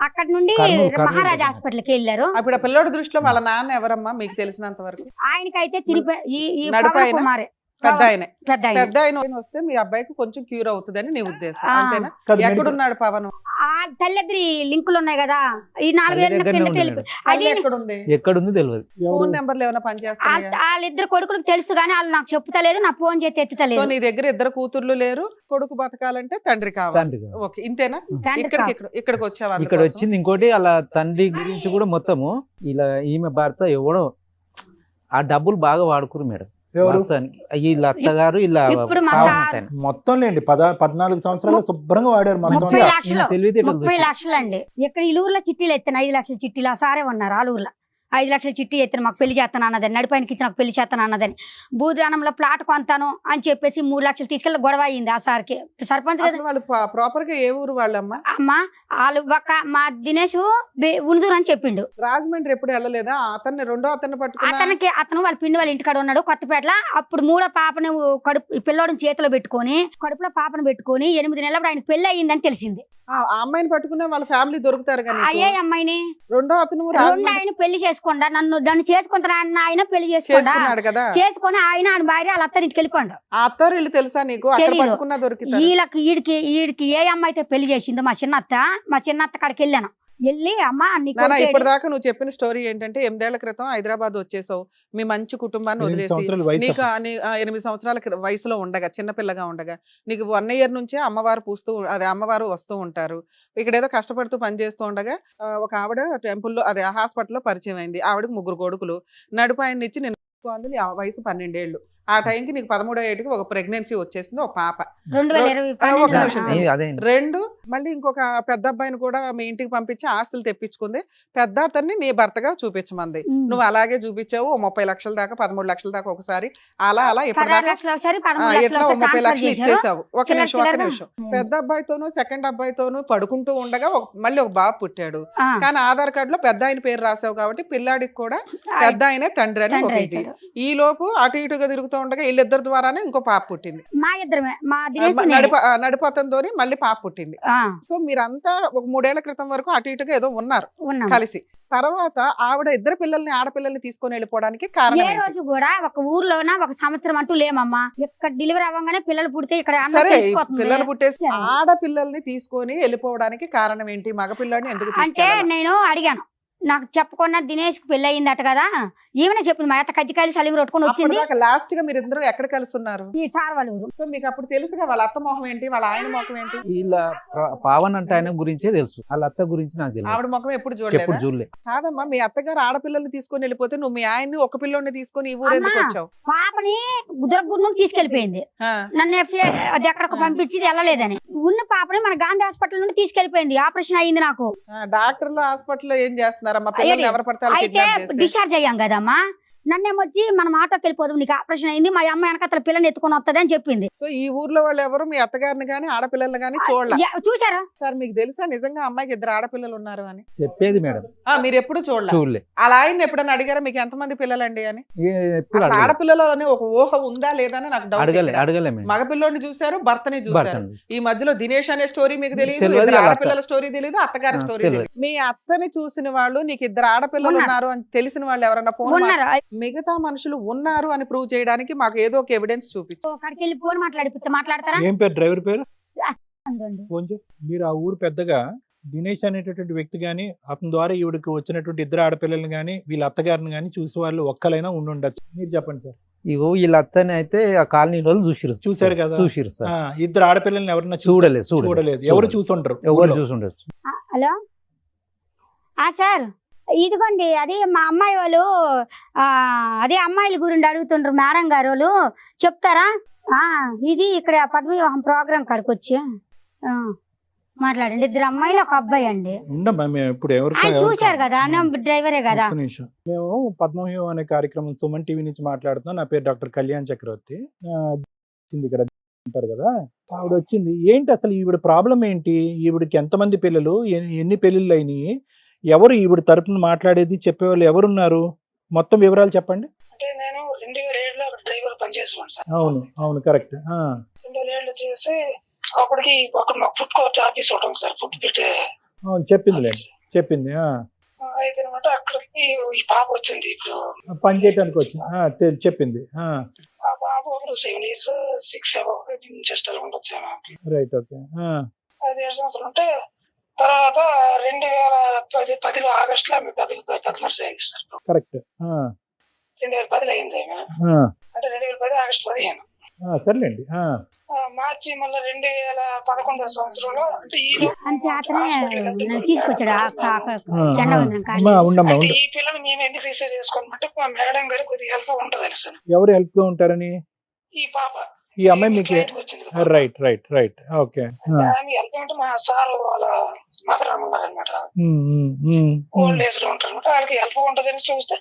అక్కడ నుండి మహారాజా హాస్పిటల్కి వెళ్ళారు. అప్పుడు ఆ పిల్లోడి దృష్టిలో వాళ్ళ నాన్న ఎవరమ్మా మీకు తెలిసినంత వరకు? ఆయనకైతే పెద్ద ఆయన వస్తే మీ అబ్బాయికి కొంచెం క్యూర్ అవుతుందని నీ ఉద్దేశం, అంతేనా? ఎక్కడున్నాడు పవన్? ఆ తల్లిద్రి లింకులు ఉన్నాయి కదా, ఈ 4 ఏళ్ళ కింద ఎక్కడుంది తెలియదు. ఫోన్ నెంబర్లు ఏమైనా పనిచేస్తాయి? వాళ్ళిద్దరు కొడుకులకు తెలుసు కానీ వాళ్ళు నాకు చెప్తలేదు, నా ఫోన్ చేస్తే ఎత్తుతలేదు. నీ దగ్గర 2 కూతుర్లు లేరు, కొడుకు బతకాలంటే తండ్రి కావాలి. ఓకే, ఇంతేనా? ఇక్కడికి వచ్చేవాళ్ళు. ఇక్కడ వచ్చింది ఇంకోటి, అలా తండ్రి గురించి కూడా మొత్తము ఇలా ఈమె భర్త ఎవడో ఆ డబ్బులు బాగా వాడుకురు మేడం. వీళ్ళ అత్తగారు ఇలా మొత్తం లేండి 14 సంవత్సరాలు శుభ్రంగా వాడారు. 30 లక్షలు అండి. ఇక్కడ ఈ ఊర్లో చిట్టీలు ఎత్తాను, 5 లక్షల చిట్టీలు ఆ సారే ఉన్నారు. ఆ ఊర్లో 5 లక్షలు చిట్టి ఎత్తాను మాకు పెళ్లి చేస్తాను అన్నదని, నడిపాయనకి ఇచ్చి నాకు పెళ్లి చేస్తాను అన్నదని, భూదానంలో ప్లాట్ కొంతాను అని చెప్పేసి 3 లక్షలు తీసుకెళ్ళి గొడవ అయింది ఆ సార్కి. సర్పంచ్ కదా అసలు వాళ్ళు ప్రాపర్ గా ఏ ఊరు వాళ్ళమ్మా? అమ్మ, వాళ్ళు మా దినేష్ ఉనుదూరు అని చెప్పిండు. రాజమండ్రి ఎప్పుడు వెళ్ళలేదా? అతన్ని రెండో అతన్ని పట్టుకున్నా? అతను వాళ్ళ పిన్ని వాళ్ళ ఇంటికాడ ఉన్నాడు కొత్తపేటలో. అప్పుడు 3వ పాపని కడుపు పిల్లోడిని చేతిలో పెట్టుకొని కడుపులో పాపను పెట్టుకొని 8 నెలలప్పుడు ఆయన పెళ్లి అయ్యిందని తెలిసింది. ఆ అమ్మాయిని పట్టుకున్న వాళ్ళ ఫ్యామిలీ దొరుకుతారు కానీ అయ్యే అమ్మాయిని రెండో అతను రెండు ఆయన పెళ్లి చేసుకోండా, నన్ను చేసుకుంటారా ఆయన పెళ్లి చేసుకున్నాడు కదా, చేసుకొని ఆయన భార్య వాళ్ళ అత్తరింటికి వెళ్ళిపోండు. ఆ అత్తారు తెలుసా నీకు? అక్కడ తెలీదు. పట్టుకున్నా దొరుకుతారు. వీడికి ఏ అమ్మాయి అయితే పెళ్లి చేసిందో మా చిన్నత్త కాడికి వెళ్ళాను. వెళ్ళి అమ్మ నాన్న ఇప్పటిదాకా నువ్వు చెప్పిన స్టోరీ ఏంటంటే 8 ఏళ్ల క్రితం హైదరాబాద్ వచ్చేసావు, మీ మంచి కుటుంబాన్ని 8 వదిలేసి సంవత్సరాల వయసు నీకు 8 సంవత్సరాల వయసులో ఉండగా చిన్నపిల్లగా ఉండగా నీకు 1 ఇయర్ నుంచే అమ్మవారు వస్తూ ఉంటారు. ఇక్కడ ఏదో కష్టపడుతూ పని చేస్తూ ఉండగా ఒక ఆవిడ టెంపుల్లో హాస్పిటల్లో పరిచయం అయింది. ఆవిడకి 3 కొడుకులు. నడుపాయన్ని ఇచ్చి నేను నీ వయసు 12 ఏళ్ళు. ఆ టైంకి నీకు 13వ ఏటికి ఒక ప్రెగ్నెన్సీ వచ్చేసింది, ఒక పాప. 2 మళ్ళీ ఇంకొక పెద్ద అబ్బాయిని కూడా మీ ఇంటికి పంపించి ఆస్తులు తెప్పించుకుంది. పెద్ద అతన్ని నీ భర్తగా చూపించమంది. నువ్వు అలాగే చూపించావు. 30 లక్షల దాకా 13 లక్షల దాకా ఒకసారి అలా ఇప్పటిదాకా ఎట్లా 30 లక్షలు ఇచ్చేసావు. ఒక నిమిషం. పెద్ద అబ్బాయితోనూ సెకండ్ అబ్బాయితోనూ పడుకుంటూ ఉండగా మళ్ళీ ఒక బాబు పుట్టాడు. కానీ ఆధార్ కార్డు లో పెద్ద ఆయన పేరు రాసావు కాబట్టి పిల్లాడికి కూడా పెద్ద ఆయనే తండ్రి అని ఒక ఇది. ఈ లోపు అటు ఇటుగా తిరుగుతూ ఉండగా వీళ్ళిద్దరి ద్వారానే ఇంకో పాప పుట్టింది. నడిపోతంతోని మళ్ళీ పాప పుట్టింది. సో మీరంతా ఒక 3 ఏళ్ల క్రితం వరకు అటు ఇటుగా ఏదో ఉన్నారు కలిసి. తర్వాత ఆవిడ ఇద్దరు ఆడపిల్లల్ని తీసుకొని వెళ్ళిపోవడానికి కారణం ఏ రోజు కూడా ఒక ఊర్లోనా ఒక సంవత్సరం అంటూ లేమమ్మా. ఇక్కడ డెలివరీ అవ్వగానే పిల్లలు పుడితే ఇక్కడ పిల్లలు పుట్టేసి ఆడపిల్లల్ని తీసుకొని వెళ్ళిపోవడానికి కారణం ఏంటి? మగపిల్లని ఎందుకు అంటే నేను అడిగాను, నాకు చెప్పకుండా దినేష్ కి పెళ్లి అయిందట కదా, ఈమెనే చెప్పింది. మా అత్త కజ్జికాయలు సలీం కొట్టుకొని వచ్చింది. లాస్ట్ గా మీరు ఇద్దరు ఎక్కడ కలిసి ఉన్నారు? ఈ సార్ వాళ్ళ ఊరు. సో మీకు అప్పుడు తెలుసుగా వాళ్ళ అత్త మొహం ఏంటి, వాళ్ళ ఆయన మొహం ఏంటి? వీళ్ళ పావన్ అంటే ఆయన గురించే తెలుసు, వాళ్ళ అత్త గురించి నాకు తెలియదు. ఆవిడ ముఖం ఎప్పుడు చూడలే. కాదమ్మా, మీ అత్తగారు ఆడపిల్లల్ని తీసుకొని వెళ్ళిపోతే నువ్వు మీ ఆయన్ని ఒక పిల్లోని తీసుకొని ఈ ఊరు ఎందుకు వచ్చావు? పాపని గుద్దరగురు నుండి తీసుకెళ్లిపోయింది. నన్ను అది ఎక్కడికి పంపించి వెళ్ళలేదని. ఉన్న పాపని మన గాంధీ హాస్పిటల్ నుండి తీసుకెళ్లిపోయింది. ఆపరేషన్ అయ్యింది నాకు. డాక్టర్లు హాస్పిటల్లో ఏం చేస్తున్నారమ్మా? పిల్లల్ని ఎవరు పడతారు? అయితే డిశ్చార్జ్ అయ్యాం కదమ్మా. నన్నేమొచ్చి మనం ఆటోకి వెళ్ళిపోదాం, నీకు ఆపరేషన్ అయింది, మా అమ్మ వెనకతల పిల్లని ఎత్తుకొని వస్తుంది అని చెప్పింది. సో ఈ ఊర్లో వాళ్ళు ఎవరు మీ అత్తగారిని గానీ ఆడపిల్లల్ని గానీ చూసారా సార్? మీకు తెలుసా నిజంగా అమ్మాయికి 2 ఆడపిల్లలు ఉన్నారు అని? చెప్పేది మేడం. మీరు ఎప్పుడు చూడలే? అలా ఆయన ఎప్పుడైనా అడిగారా మీకు ఎంతమంది పిల్లలండి అని? ఆడపిల్లలు అనే ఒక ఊహ ఉందా లేదా అని నాకు డౌట్. మగపిల్లోని చూసారు, భర్తని చూసారు. ఈ మధ్యలో దినేష్ అనే స్టోరీ మీకు తెలియదు, 2 ఆడపిల్లల స్టోరీ తెలియదు, అత్తగారి స్టోరీ తెలియదు. మీ అత్తని చూసిన వాళ్ళు, నీకు 2 ఆడపిల్లలు ఉన్నారు అని తెలిసిన వాళ్ళు ఎవరన్నా ఫోన్ మిగతా మనుషులు ఉన్నారు అని ప్రూవ్ చేయడానికి మాకు ఏదో ఒక ఎవిడెన్స్ చూపించు. మాట్లాడతారా? ఏం పేరు? డ్రైవర్ పేరు? మీరు ఆ ఊరు పెద్దగా దినేష్ అనేటటువంటి వ్యక్తి గాని, అతని ద్వారా ఈవిడికి వచ్చినటువంటి 2 ఆడపిల్లల్ని గాని, వీళ్ళ అత్తగారిని గాని చూసే వాళ్ళు ఒక్కలైనా ఉండుండొచ్చు. మీరు చెప్పండి సార్. ఇగో వీళ్ళ అత్తని అయితే ఆ కాలనీ రోజు చూసారు కదా? చూసిరు సార్. 2 ఆడపిల్లల్ని ఎవరన్నా చూడలేదు. ఎవరు చూసుంటారు? ఎవరు చూసుండొచ్చు. హలో సార్, ఇదిగోండి అది మా అమ్మాయి వాళ్ళు అదే అమ్మాయిల గురించి అడుగుతుండ్రు మేడం గారు, వాళ్ళు చెప్తారా? ఇది ఇక్కడ పద్మవివాహం ప్రోగ్రామ్ కాడికి వచ్చి మాట్లాడండి. 2 అమ్మాయిలు 1 అబ్బాయి అండి. చూశారు కదా, డ్రైవరే కదా. మేము పద్మవ్యూహం అనే కార్యక్రమం సుమన్ టీవీ నుంచి మాట్లాడుతున్నాం. నా పేరు డాక్టర్ కళ్యాణ్ చక్రవర్తి. ఇక్కడ అంటారు కదా, ఆవిడ వచ్చింది. ఏంటి అసలు ఈవిడ ప్రాబ్లం ఏంటి? ఈవిడికి ఎంతమంది పిల్లలు, ఎన్ని పెళ్ళిళ్ళు అయినాయి, ఎవరు ఈవిడ తరపున మాట్లాడేది, చెప్పేవాళ్ళు ఎవరున్నారు? మొత్తం వివరాలు చెప్పండి. నేను 2007లో డ్రైవర్ పనిచేసాను సార్. అవును కరెక్ట్. 2007లో చేసి అప్పటికి మాకు ఫుడ్ కోర్ట్ ఆఫీస్ ఉంటుంది సార్. ఫుడ్ పెట్టే చెప్పింది. అయితే అనమాట అక్కడికి ఈ పాప వచ్చింది ఇప్పుడు పని చేయడానికి వచ్చింది. చెప్పింది. ఆ పాప 7 years 6 జస్ట్ అలా ఉండొచ్చు. Right, okay. 5 సంవత్సరాలు ఉంటే తర్వాత 2010లో ఆగస్టులో ఆమె పెద్ద నర్స్ అయింది సార్. కరెక్ట్. 2010 అయింది ఆమె. అంటే 2010 ఆగస్టు 15. సర్లేండి. మార్చి మళ్ళీ 2011 సంవత్సరంలో అంటే ఈ పిల్లలు మేము ఎందుకు రిసీవ్ చేసుకోమంటే మా మేడం గారు కొద్దిగా హెల్ప్ ఉంటది సార్. ఎవరు హెల్ప్ గా ఉంటారని? ఈ పాప ఈ అమ్మాయి మీకు బయటకు వచ్చింది కదా. రైట్ రైట్ రైట్ ఓకే అంటే ఆమె వెళ్తామంటే మా సార్ వాళ్ళ మదర్ ఉన్నారనమాట. ఓల్డ్ ఏజ్ లో ఉంటారు అనమాట. వాళ్ళకి హెల్ప్ ఉంటుందని చూస్తే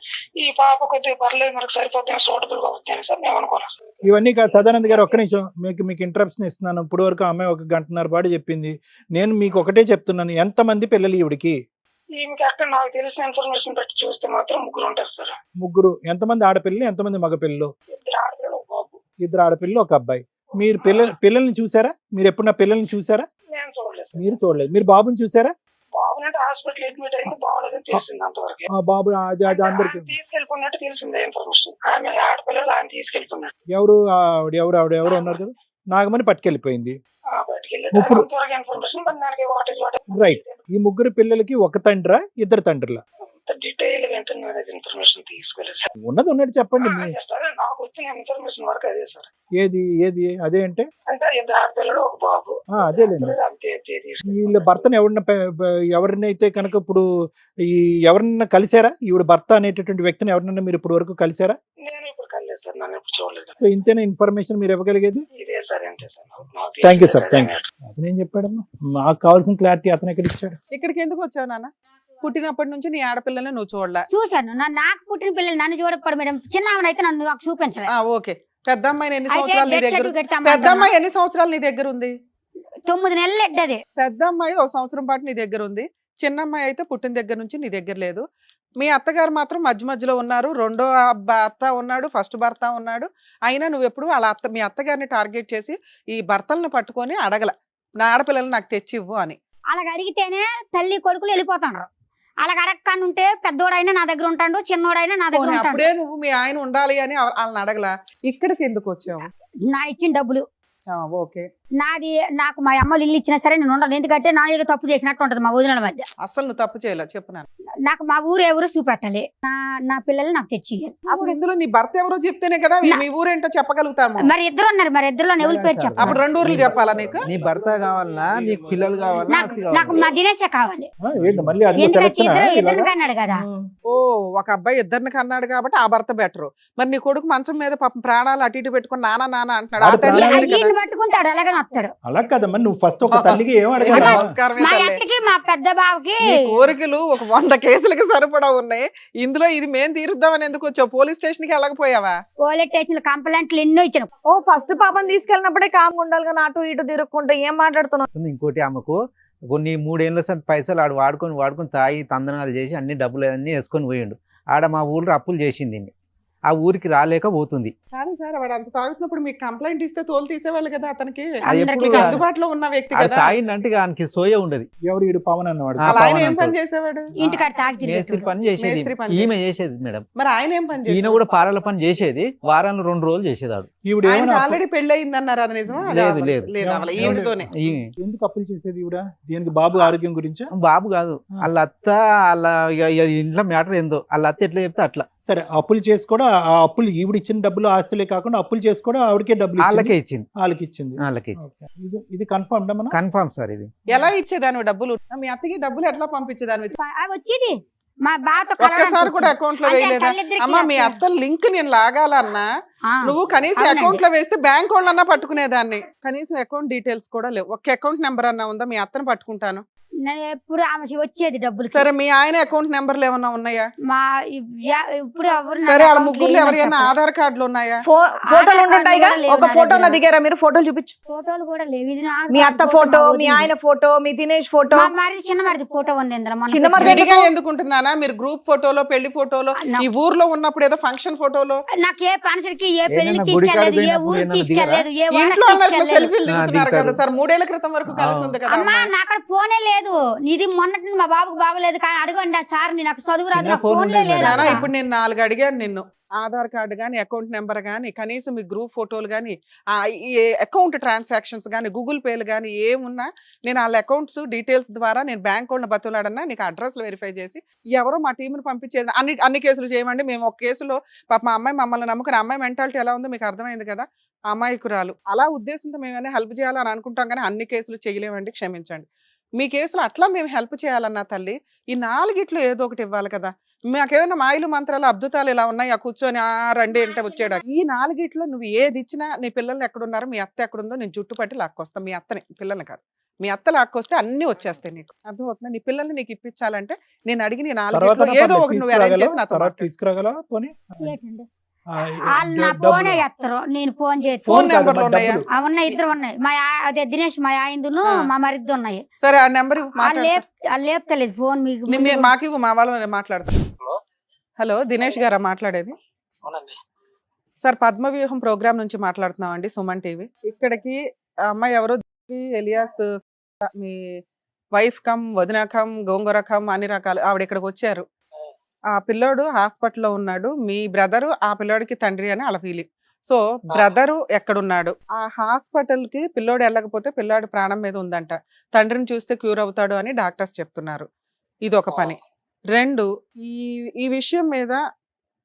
ఈ పాప కొద్దిగా పర్లేదు మనకు సరిపోతుంది, సూటబుల్ గా అవుతుంది సార్ మేము అనుకున్నాం సార్. ఇవన్నీ కాదు సదానంద్ గారు, ఒక్క నిమిషం మీకు ఇంటరప్షన్ ఇస్తున్నాను. ఇప్పుడు వరకు ఆ అమ్మాయి 1 గంటన్నర పాటు చెప్పింది. నేను మీకు ఒకటే చెప్తున్నాను, ఎంతమంది పిల్లలు ఈవిడికి? ఈమెకి అక్కడ నాకు తెలిసిన ఇన్ఫర్మేషన్ బట్టి చూస్తే మాత్రం 3 ఉంటారు సార్. 3. ఎంతమంది ఆడపిల్లలు, ఎంతమంది మగపిల్లలు? 2 ఆడపిల్లలు, 1 బాబు. 2 ఆడపిల్లలు, 1 అబ్బాయి. మీరు పిల్లల్ని చూసారా? మీరు ఎప్పుడు నా పిల్లల్ని చూసారా? నేను చూడలేదు సార్. మీరు చూడలేదు. మీరు బాబుని చూసారా? బాబునంటే హాస్పిటల్ అడ్మిట్ అయింది, బాగోలేదని తెలిసింది అంతవరకు. ఆ బాబు అది అందరికి తీసుకెళ్ళిపోయినట్టు తెలిసిందే ఇన్ఫర్మేషన్. ఆమె ఆడపిల్లలు ఆయన తీసుకెళ్ళిపోయినట్టు ఎవరు ఉన్నారు కదా, నాగమని పట్టుకెళ్ళిపోయింది. బయటికి ఇప్పుడు- వెళ్ళి ఇన్ఫర్మేషన్ మరి దానికి వాట్ ఇస్ వాట్ రైట్. ఈ 3 పిల్లలకి 1 తండ్రా, 2 తండ్రులా? డీటెయిల్ గా ఇన్ఫర్మేషన్ తీసుకోలేదు సార్. ఉన్నది ఉన్నట్టు చెప్పండి. Just అదే నాకు వచ్చిన ఇన్ఫర్మేషన్ వరకు అదే సార్. ఏది అదే అంటే 2 ఆడపిల్లలు, 1 బాబు. అదేలేండి. అంతే వీళ్ళ భర్తను ఎవరినైతే కనుక ఇప్పుడు ఎవరినైనా కలిసారా? ఈవిడ భర్త అనేటటువంటి వ్యక్తిని ఎవరినైనా మీరు ఇప్పుడు వరకు కలిసారా? నేను ఇప్పుడు కలేదు సార్, నన్ను ఇప్పుడు చూడలేదు. సో ఇంతేనా ఇన్ఫర్మేషన్ మీరు ఇవ్వగలిగేది? ఇదే సార్ అంటే సార్ నాకు thank you sir, thank you. అతను ఏం చెప్పాడమ్మా? మాకు కావాల్సిన క్లారిటీ అతను ఎక్కడ ఇచ్చాడు? ఇక్కడికి ఎందుకు వచ్చావు నాన్న? పుట్టినప్పటి నుంచి నీ ఆడపిల్లల్ని నువ్వు చూడలే. చూశాను నాకు పుట్టిన పిల్లలు నన్ను చూడకపోడు మేడం. చిన్న ఆమెనైతే నన్ను నాకు చూపించలేదు. ఓకే. పెద్ద అమ్మాయి ఎన్ని అయితే సంవత్సరాలు నీ డెత్ దగ్గర? సర్టిఫికెట్ పెద్ద తెమ్మంటున్నా. అమ్మాయి ఎన్ని సంవత్సరాలు నీ దగ్గర ఉంది? 9 నెలలు ఎడ్డది. పెద్ద అమ్మాయి 1 సంవత్సరం పాటు నీ దగ్గర ఉంది. చిన్న అమ్మాయి అయితే పుట్టిన దగ్గర నుంచి నీ దగ్గర లేదు. మీ అత్తగారు మాత్రం మధ్యలో ఉన్నారు. 2వ భర్త ఉన్నాడు, ఫస్ట్ భర్త ఉన్నాడు. అయినా నువ్వు ఎప్పుడు వాళ్ళ మీ అత్తగారిని టార్గెట్ చేసి ఈ భర్తలను పట్టుకొని అడగల, నా ఆడపిల్లలు నాకు తెచ్చి ఇవ్వు అని. అలాగ అడిగితేనే తల్లి కొడుకులు వెళ్ళిపోతాడు. అలాగ అడగకానుంటే పెద్దోడైనా నా దగ్గర ఉంటాడు, చిన్నోడైనా నా దగ్గర ఉంటాడు. అప్పుడే నువ్వు మీ ఆయన ఉండాలి అని వాళ్ళని అడగలా. ఇక్కడికి ఎందుకు వచ్చావు? నా ఇచ్చిన డబ్బులు ఓకే. నాకు మా అమ్మలు ఇల్లు ఇచ్చినా సరే నేను ఉండను. ఎందుకంటే నా ఏదో తప్పు చేసినట్టు ఉంటది మా వదినల మధ్య. అసలు నువ్వు తప్పు చేయలే, చెప్పు నాన్న. నాకు మా ఊరు ఎవరు చూపెట్టాలి, నా పిల్లలు నాకు తెచ్చి ఇయ్యాలి. అప్పుడు ఇందులో నీ భర్త ఎవరో చెప్తేనే కదా మీ ఊరేంటో చెప్పగలుగుతాము. మరి ఇద్దరు ఉన్నారు, మరి ఇద్దరులో ఎవరి పేరు చెప్పాలి? అప్పుడు 2 ఊర్లు చెప్పాలా నీకు? నీ భర్త కావాలన్నా, నీకు పిల్లలు కావాలన్నా, నాకు మా దినేశే కావాలి. మళ్ళీ అది ఎందుకంటే సెలక్షనా? ఇద్దరు అన్నాడు కదా. ఓ, ఒక అబ్బాయి 2 కన్నాడు కాబట్టి ఆ భర్త బెటరు. మరి నీ కొడుకు మంచం మీద పాపం ప్రాణాలు అటు ఇటు పెట్టుకుని నాన్న అంటున్నాడు. ఆ తల్లి లేదు కదా. ఈయన పట్టుకుంటాడు అలాగే వస్తాడు. అలా కదమ్మా, నువ్వు ఫస్ట్ ఒక తల్లికి ఏం ఇది అడగాలి? నమస్కారమే మా తల్లి. అత్తకి మా పెద్ద బావకి నీ కోరికలు ఒక 100 కేసులకి సరిపడా ఉన్నాయి. ఇందులో ఇది మేం తీరుద్దామని ఎందుకు వచ్చావు? పోలీస్ స్టేషన్ కి వెళ్ళకపోయావా? పోలీస్ స్టేషన్ కంప్లైంట్లు ఎన్నో ఇచ్చిన. ఫస్ట్ పాపని తీసుకెళ్ళినప్పుడే కామ్గా ఉండాలి కానీ అటు ఇటు తిరుక్కుంటూ ఏం మాట్లాడుతున్నావు? ఇంకోటి ఆమెకు కొన్ని 3 ఏళ్ళ సంత పైసలు ఆడు వాడుకొని తాగి తందనాలు చేసి అన్ని డబ్బులు అన్ని వేసుకొని పోయిండు. ఆడ మా ఊళ్ళో అప్పులు చేసింది. ఆ ఊరికి రాలేకపోతుంది. కాదు సార్, వాడు అంత తాగుతున్నప్పుడు మీకు కంప్లైంట్ ఇస్తే తోలు తీసేవాళ్ళు కదా. అతనికి అందరికీ మీకు కాదు. అందుబాటులో ఉన్న వ్యక్తి ఆడు కదా. తాగిందంటే ఆయనకి సోయ ఉండదు. ఎవరు ఈడు పవన్ అన్నవాడు? అలా ఆయన ఏం పవన్ పని అంటాడు. చేసేవాడు? ఇంటికాడ తాగి మేస్త్రి తిరిగి పని చేసేది మేస్త్రి పని ఈమె చేసేది మేడం. మరి ఆయన ఏం పని ఈయన చేసేవాడు? కూడా పాలల పని చేసేది. వారాలు 2 రోజులు చేసేదాడు. ఈవిడ ఆయనకి ఏమన్నా ఆల్రెడీ పెళ్లి అయిందన్నారు, అది నిజమా? అది లేదు, అవ్వలేదు. లేదు. లేదు, అవ్వలేదు. ఈయనతోనే. ఎందుకు అప్పులు చేసేది ఈవిడ? దీనికి బాబు ఆరోగ్యం గురించా? బాబు కాదు, వాళ్ళ అత్త వాళ్ళ ఇంట్లో మ్యాటర్ ఏందో వాళ్ళ అత్త ఎట్లా చెప్తే అట్లా. సరే, అప్పులు చేసి కూడా ఆ అప్పులు ఈవిడ ఇచ్చిన డబ్బులు ఆస్తులే కాకుండా అప్పులు చేసి కూడా ఆవిడకే డబ్బులు వాళ్ళకే ఇచ్చింది. వాళ్ళకి ఇచ్చింది. వాళ్ళకి ఇచ్చింది. Okay. ఇది కన్ఫర్మ్ మనం కన్ఫామ్ సార్. ఇది ఎలా ఇచ్చేదాన్ని డబ్బులు? మీ అత్తకి డబ్బులు ఎట్లా పంపించేదాన్ని? వచ్చేది మా బావతో ఒక్కసారి కూడా అకౌంట్ లో వేయలేదా? అమ్మా, మీ అత్త లింక్ నేను లాగాలన్నా నువ్వు కనీసం అవునండి. అకౌంట్ లో వేస్తే బ్యాంక్ వాళ్ళన్నా పట్టుకునేదాన్ని. కనీసం అకౌంట్ డీటెయిల్స్ కూడా లేవు. ఒక అకౌంట్ నెంబర్ అన్నా ఉందా? మీ అత్తను పట్టుకుంటాను. ఎప్పుడు ఆమె వచ్చేది డబ్బులు. సరే, మీ ఆయన అకౌంట్ నెంబర్లు ఏమన్నా ఉన్నాయా? మా ఇప్పుడు ఎవరు సరే, వాళ్ళ ముగ్గురు ఎవరైనా ఆధార్ కార్డులు ఉన్నాయా? ఫోటోలు ఉంటుంటాయిగా. ఒక ఫోటో నా దిగారా మీరు? ఫోటోలు చూపించు. ఫోటోలు కూడా లేవు. ఇది నా మీ అత్త ఫోటో, మీ ఆయన ఫోటో, మీ దినేష్ ఫోటో. మా మరిది చిన్న మరిది ఫోటో ఉంది ఇందులో. మొన్న చిన్న మరిది విడిగా ఎందుకుంటున్నానా? మీరు గ్రూప్ ఫోటోలో, పెళ్లి ఫోటోలో, ఈ ఊర్లో ఉన్నప్పుడు ఏదో ఫంక్షన్ ఫోటోలో, నాకు ఏ ఫంక్షన్ కి ఏ పెళ్లికి ఏదైనా గుడి కాడికి తీసుకెళ్లేదు, ఏ పోయినప్పుడు ఊరికి ఏమన్నా తీసుకెళ్లేదు, ఏ వాళ్ళకి ఇంట్లో ఉన్నట్లు తీసుకెళ్లేదు. సెల్ఫీలు దిగుతున్నారు దిగుతారు. కదా సార్. 3 ఏళ్ల క్రితం వరకు కలిసి ఉంది కదా అమ్మా అమ్మాయి. నాకు ఫోనే లేదు. ఇది మొన్నటి మా బాబుకు బాగోలేదు కానీ అడగండి సార్, నాకు చదువు రాదు, చిన్న నాకు ఫోన్ ఫోన్లే ఉండేది లేదు మేడం. నానా, అసలు. ఇప్పుడు నేను 4 అడిగాను నిన్ను. ఆధార్ కార్డు గానీ, అకౌంట్ నెంబర్ గానీ, కనీసం మీ గ్రూప్ ఫోటోలు గానీ, ఈ అకౌంట్ ట్రాన్సాక్షన్స్ గానీ, గూగుల్ పేలు గానీ ఏమున్నా నేను వాళ్ళ అకౌంట్స్ డీటెయిల్స్ ద్వారా నేను బ్యాంక్ వాళ్ళని బతులాడన్నా నీకు అడ్రస్ వెరిఫై చేసి ఎవరో మా టీంని పంపించేది. అన్ని కేసులు చేయమండి. మేము ఒక కేసులో పాప మా అమ్మాయి మమ్మల్ని నమ్ముకుని, అమ్మాయి మెంటాలిటీ ఎలా ఉందో మీకు అర్థమైంది కదా. అమాయకురాలు. అలా ఉద్దేశంతో మేమైనా హెల్ప్ చేయాలని అనుకుంటాం కానీ అన్ని కేసులు చేయలేమండి, క్షమించండి. మీ కేసులో అట్లా మేము హెల్ప్ చేయాలన్నా తల్లి ఈ 4 ఏదో ఒకటి ఇవ్వాలి కదా. మాకేమైనా మాయలు మంత్రాలు అద్భుతాలు ఇలా ఉన్నాయి ఆ కూర్చొని రండి అంటే వచ్చాడు. ఈ 4 నువ్వు ఏది ఇచ్చినా నీ పిల్లలు ఎక్కడున్నారో మీ అత్త ఎక్కడుందో నేను జుట్టుపట్టి లాక్కొస్తా. మీ అత్తని, పిల్లల్ని కాదు, మీ అత్త లాక్కొస్తే అన్ని వచ్చేస్తాయి నీకు. అర్థమవుతుందా? నీ పిల్లల్ని నీకు ఇప్పించాలంటే నేను అడిగి నీ 4 ఏదో ఒకటి నువ్వు అరేంజ్ చేసి నాతో మాట్లాడు. తీసుకురాగలవా పోనీ? ఏంటండి? వాళ్ళు నా ఫోనే చేస్తారు, నేను ఫోన్ చేస్తాను. ఫోన్ నెంబర్లు ఉన్నాయా? ఉన్నాయి, 2 ఉన్నాయి. అదే దినేష్ మా ఆయనదును మా మరిది ఉన్నాయి. సరే ఆ నెంబర్ లేపుతలేదు ఫోన్. మీకు మాకు మా వాళ్ళు మాట్లాడతారు. హలో, దినేష్ గారా మాట్లాడేది? అవునండి. సార్, పద్మవ్యూహం ప్రోగ్రామ్ నుంచి మాట్లాడుతున్నాం అండి, సుమన్ టీవీ. ఇక్కడికి ఆ అమ్మాయి ఎవరో ఎలియాస్ మీ వైఫ్ కమ్ వదిన కమ్ గోంగూర కమ్ అన్ని రకాలు ఆవిడ ఇక్కడికి వచ్చారు. ఆ పిల్లోడు హాస్పిటల్లో ఉన్నాడు. మీ బ్రదరు ఆ పిల్లోడికి తండ్రి అని అలా ఫీలింగ్. సో బ్రదరు ఎక్కడున్నాడు? ఆ హాస్పిటల్ కి పిల్లోడు వెళ్ళకపోతే పిల్లాడు ప్రాణం మీద ఉందంట. తండ్రిని చూస్తే క్యూర్ అవుతాడు అని డాక్టర్స్ చెప్తున్నారు. ఇది ఒక పని. 2, ఈ విషయం మీద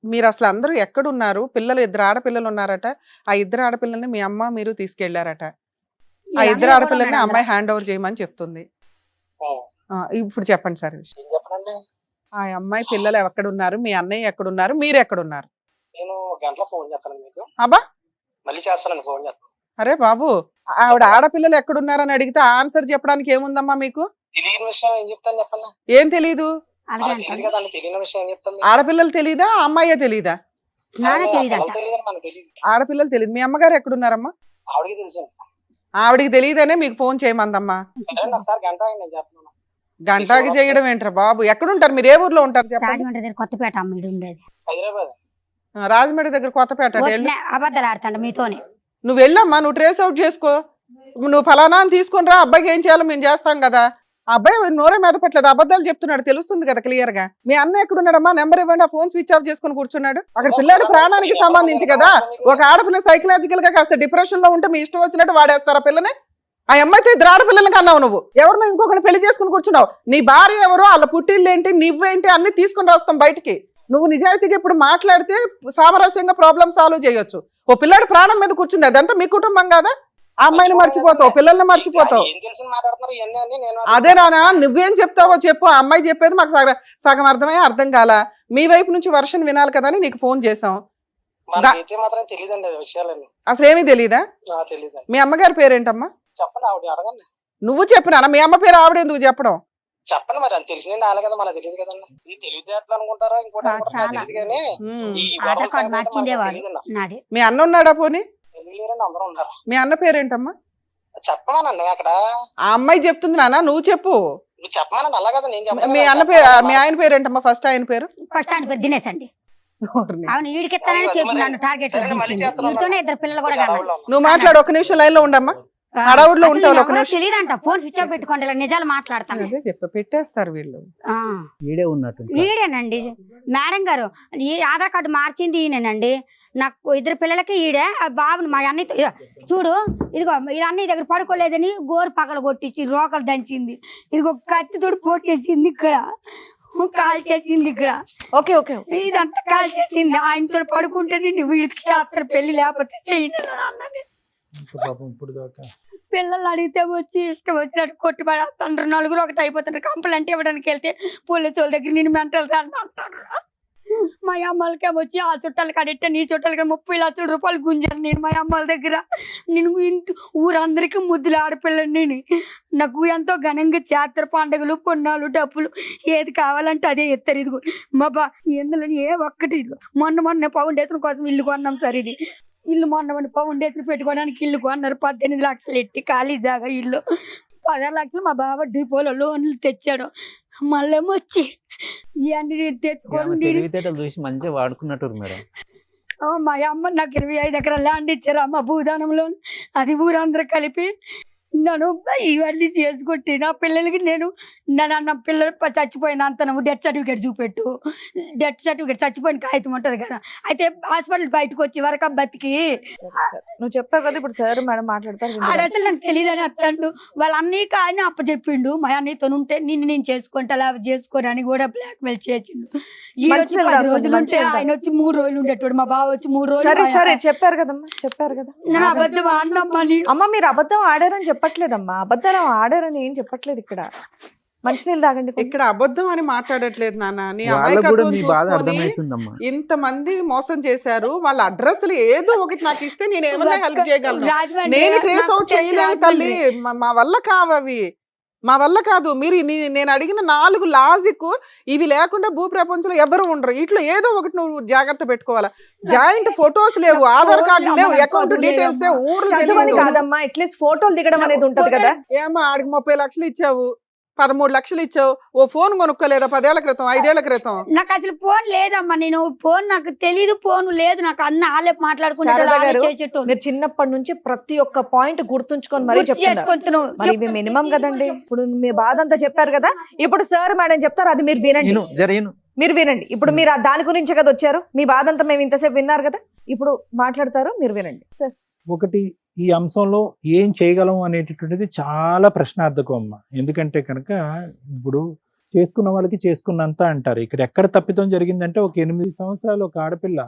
మీరు అసలు అందరూ ఎక్కడున్నారు? పిల్లలు 2 ఆడపిల్లలు ఉన్నారట. ఆ 2 ఆడపిల్లల్ని మీ అమ్మ మీరు తీసుకెళ్లారట. ఆ 2 ఆడపిల్లల్ని అమ్మాయి హ్యాండ్ ఓవర్ చేయమని చెప్తుంది. ఇప్పుడు చెప్పండి సార్. చెప్పండి. ఆ అమ్మాయి పిల్లలు ఎక్కడున్నారు? మీ అన్నయ్య ఎక్కడున్నారు? మీరు ఎక్కడున్నారు? నేను గంటలో ఫోన్ చేస్తాను మీకు. అబ్బా, మళ్ళీ చేస్తానండి, ఫోన్ చేస్తాను. అరే బాబు, ఆవిడ ఆడపిల్లలు ఎక్కడున్నారని అడిగితే ఆన్సర్ చెప్పడానికి ఏముందమ్మా మీకు? తెలియని విషయం ఏం చెప్తాను చెప్పండి. ఏం తెలీదు? తెలియదు కదండి, తెలియని విషయం ఏం చెప్తాను. ఆడపిల్లలు తెలీదా? ఆ అమ్మాయే తెలీదా? తెలియదు, మనకు తెలియదు. ఆడపిల్లలు తెలియదు. మీ అమ్మగారు ఎక్కడున్నారమ్మా? ఆవిడకి తెలుసు. ఆవిడికి తెలియదనే మీకు ఫోన్ చేయమందమ్మా. ఒకసారి గంట నేను చేస్తున్నాను. గంటకి చేయడం ఏంట్రా బాబు? ఎక్కడుంటారు మీరు? ఏ ఊర్లో ఉంటారు చెప్పండి? రాజమండ్రి దగ్గర కొత్తపేట అమ్మాయి ఉండేది. హైదరాబాద్. రాజమండ్రి దగ్గర కొత్తపేట. అబద్ధాలు ఆడతాండ మీతోనే. నువ్వు వెళ్ళమ్మా, నువ్వు ట్రేస్ అవుట్ చేసుకో. నువ్వు ఫలానా అని తీసుకుని రా, అబ్బాయికి ఏం చేయాలో మేము చేస్తాం కదా. ఆ అబ్బాయి నోరే మెదపట్లేదు, అబద్ధాలు చెప్తున్నాడు, తెలుస్తుంది కదా క్లియర్ గా. మీ అన్న ఎక్కడున్నాడమ్మా? నెంబర్ ఇవ్వండి. ఆ ఫోన్ స్విచ్ ఆఫ్ చేసుకుని కూర్చున్నాడు. అక్కడ పిల్లాడి ప్రాణానికి సంబంధించి కదా. ఒక ఆడపిల్ల సైకలాజికల్ గా కాస్త డిప్రెషన్ లో ఉంటే మీ ఇష్టం వచ్చినట్టు వాడేస్తారా పిల్లని? ఆ అమ్మాయితో 2 ఆడపిల్లలకి అన్నావు నువ్వు. ఎవరినో ఇంకొకటి పెళ్లి చేసుకుని కూర్చున్నావు. నీ భార్య ఎవరో, వాళ్ళ పుట్టిల్లు ఏంటి, నువ్వేంటి అన్ని తీసుకుని రాస్తాం బయటికి. నువ్వు నిజాయితీగా ఇప్పుడు మాట్లాడితే సామరస్యంగా ప్రాబ్లమ్ సాల్వ్ చేయొచ్చు. ఓ పిల్లాడి ప్రాణం మీద కూర్చుంది, అదంతా మీ కుటుంబం కాదా? ఆ అమ్మాయిని మర్చిపోతావు, పిల్లల్ని మర్చిపోతావు. అదే నానా, నువ్వేం చెప్తావో చెప్పు. ఆ అమ్మాయి చెప్పేది మాకు సగం అర్థమయ్యే అర్థం కాల. మీ వైపు నుంచి వర్షన్ వినాలి కదా అని నీకు ఫోన్ చేసాం. అసలు ఏమీ తెలీదా? మీ అమ్మగారి పేరేంటమ్మా? చెప్పండి, ఆవిడ అడగండి. నువ్వు చెప్పినా మీ అమ్మ పేరు ఆవిడ ఎందుకు చెప్పడం? చెప్పండి, మరి అది తెలిసిన నాలే కదా, మనకు తెలియదు కదండి. ఇది తెలివితే ఎట్లా అనుకుంటారా? ఇంకోటి తెలియదు కానీ ఆధార్ కార్డు మార్చిండేవాడు. మీ అన్న ఉన్నాడా? పోనీ తెలియలేరండి, అందరూ ఉన్నారు. మీ అన్న పేరేంటమ్మా? చెప్పమానండి అక్కడ. ఆ అమ్మాయి చెప్తుంది నాన్న, నువ్వు చెప్పు. నువ్వు చెప్పమానండి, అలా కదా నేను చెప్పాను. మీ అన్న పేరు, మీ ఆయన పేరేంటమ్మా? ఫస్ట్ ఆయన పేరు? ఫస్ట్ ఆయన పేరు దినేష్ అండి. అవును, ఈడికెత్తానని చెప్పి నన్ను టార్గెట్ మీతోనే 2 పిల్లలు కూడా కన్నా. నువ్వు మాట్లాడు, 1 నిమిషం లైన్ లో ఉండమ్మా. హడావుడిలో ఉంటావు. తెలియదంట, ఫోన్ స్విచ్ ఆఫ్ పెట్టుకోండి, ఇలా నిజాలు మాట్లాడతాను. పెట్టేస్తారు వీళ్ళు. ఈడే ఉన్నట్టు. ఈడేనండి మేడం గారు. ఈ ఆధార్ కార్డు మార్చింది ఈయనండి. నాకు 2 పిల్లలకి ఈడే. బాబుని మా అన్నయ్య చూడు, ఇదిగో ఇలా అన్నయ్య దగ్గర పడుకోలేదని గోరు పగల కొట్టించి రోకలు దంచింది. ఇదిగో కత్తితోడు పోటు చేసింది, ఇక్కడ కాల్ చేసింది, ఇక్కడ ఓకే ఓకే ఇదంతా కాల్ చేసింది. ఆయనతో పడుకుంటేనే నువ్వు వీడికి చేస్తారు, పెళ్లి లేకపోతే చెయ్యి అన్నది. పిల్లలు అడిగితే వచ్చి ఇష్టం వచ్చినట్టు కొట్టి పడేస్తాండ్రు. 4 ఒకటి అయిపోతున్నారు. కంప్లైంట్ ఇవ్వడానికి వెళ్తే పోలీసు వాళ్ళ దగ్గర నేను మెంటల్ అంటాడు. మా అమ్మలకే వచ్చి ఆ చుట్టాలు కడితే నీ చుట్టాలకి 30 లక్షల రూపాయలు గుంజాను నేను మా అమ్మల దగ్గర. నేను ఊరందరికీ ముద్దులు ఆడపిల్లని. నాకు ఎంతో ఘనంగా చేస్తారు పండుగలు, పొన్నాలు, డబ్బులు ఏది కావాలంటే అదే ఎత్తారు. ఇదిగో మా ఇందులో ఏ ఒక్కటి ఇదిగో మొన్న ఫౌండేషన్ కోసం ఇల్లు కొన్నాం సార్. ఇది ఇల్లు మొన్న ఫౌండేషన్ పెట్టుకోవడానికి ఇల్లు కొన్నారు. 18 లక్షలు ఎట్టి ఖాళీ జాగా ఇల్లు. 16 లక్షలు మా బావ డిపోలో లోన్లు తెచ్చాడు. మళ్ళీ వచ్చి ఇవన్నీ తెచ్చుకోండి చూసి మంచిగా వాడుకున్నట్టు మేడం. మా అమ్మ నాకు 25 ఎకరాల ల్యాండ్ ఇచ్చారు అమ్మ భూదానంలో. అది ఊరందరూ కలిపి నన్ను ఇవన్నీ చేసుకుంటే నా పిల్లలకి నా పిల్లలు చచ్చిపోయింది అంత నువ్వు డెత్ సర్టిఫికేట్ చూపెట్టు. డెత్ సర్టిఫికేట్ చచ్చిపోయిన కాగితం ఉంటుంది కదా. అయితే హాస్పిటల్ బయటకు వచ్చి వరకు బతికి నువ్వు చెప్పావు కదా ఇప్పుడు సార్ మేడం మాట్లాడతారు. అసలు నాకు తెలియదని అట్లాంటి వాళ్ళ అన్నయ్యకి ఆయన అప్పచెప్పిండు. మా అన్నయ్యతో ఉంటే నేను చేసుకుంటా అలా చేసుకోని అని కూడా బ్లాక్ మెయిల్ చేసిండు. ఈ వచ్చి 10 రోజులు ఉంటే ఆయన వచ్చి 3 రోజులు ఉండేటోడు. మా బావ వచ్చి 3 రోజులు. సరే చెప్పారు కదమ్మా, చెప్పారు కదా. నేను అబద్ధం ఆడినమ్మా. అమ్మ మీరు అబద్ధం ఆడారని చెప్తారు చెప్పట్లేదమ్మా, అబద్ధాలు ఆడారని ఏం చెప్పట్లేదు ఇక్కడ. మంచినీళ్ళు తాగండి కొంచెం. ఇక్కడ అబద్ధం అని మాట్లాడట్లేదు నాన్న. నీ వాళ్ళకు కూడా అమాయకత్వం మీ బాధ చూసుకొని అర్థమవుతుందమ్మా. ఇంతమంది మోసం చేశారు. వాళ్ళ అడ్రస్లు ఏదో ఒకటి నాకు ఇస్తే నేను ఏమన్నా హెల్ప్ చేయగలను. రాజమండ్రి నేను ట్రేస్ నాకు అవుట్ తెలుసు చేయలేను తల్లి. రాజమండ్రి. మా వల్ల కావవి, మా వల్ల కాదు. మీరు నేను అడిగిన 4 లాజిక్ ఇవి లేకుండా భూ ప్రపంచంలో ఎవరు ఉండరు. ఇట్లా ఏదో ఒకటి నువ్వు జాగ్రత్త పెట్టుకోవాలా. జాయింట్ ఫొటోస్ లేవు, ఆధార్ కార్డు లేవు, అకౌంట్ డీటెయిల్స్, ఊర్లు చదువని తెలియదు. కాదమ్మా, అట్లీస్ట్ ఫోటోలు దిగడం అనేది ఉంటది కదా. ఏమో ఆడికి 30 లక్షలు ఇచ్చావు, 13 లక్షలు ఇచ్చావు. ఓ ఫోన్ కొనుక్కోలేదా 10 ఏళ్ల క్రితం, 5 ఏళ్ల క్రితం? నాకు అసలు ఫోన్ లేదమ్మా. నేను ఫోన్ నాకు తెలీదు, ఫోన్ లేదు నాకు. అన్న వాళ్ళే శారదా మాట్లాడుకుంటారు, గారు, చేసేటోళ్ళు. మీరు చిన్నప్పటి నుంచి ప్రతి ఒక్క పాయింట్ గుర్తుంచుకొని మరీ గుర్తు చెప్తున్నారు. చేసుకుంటున్నావు. మరి ఇవి మినిమం కదండి. ఇప్పుడు మీ బాధ అంతా చెప్పారు కదా, ఇప్పుడు సార్ మేడం చెప్తారు, అది మీరు వినండి. మీరు వినండి. ఇప్పుడు మీరు దాని గురించే కదా వచ్చారు. మీ బాధ అంతా మేము ఇంతసేపు విన్నారు కదా, ఇప్పుడు మాట్లాడతారు, మీరు వినండి సార్. ఒకటి, ఈ అంశంలో ఏం చేయగలం అనేటటువంటిది చాలా ప్రశ్నార్థకం అమ్మ. ఎందుకంటే కనుక ఇప్పుడు చేసుకున్న వాళ్ళకి చేసుకున్నంత అంటారు. ఇక్కడ ఎక్కడ తప్పిదం జరిగిందంటే, ఒక 8 సంవత్సరాలు ఒక ఆడపిల్ల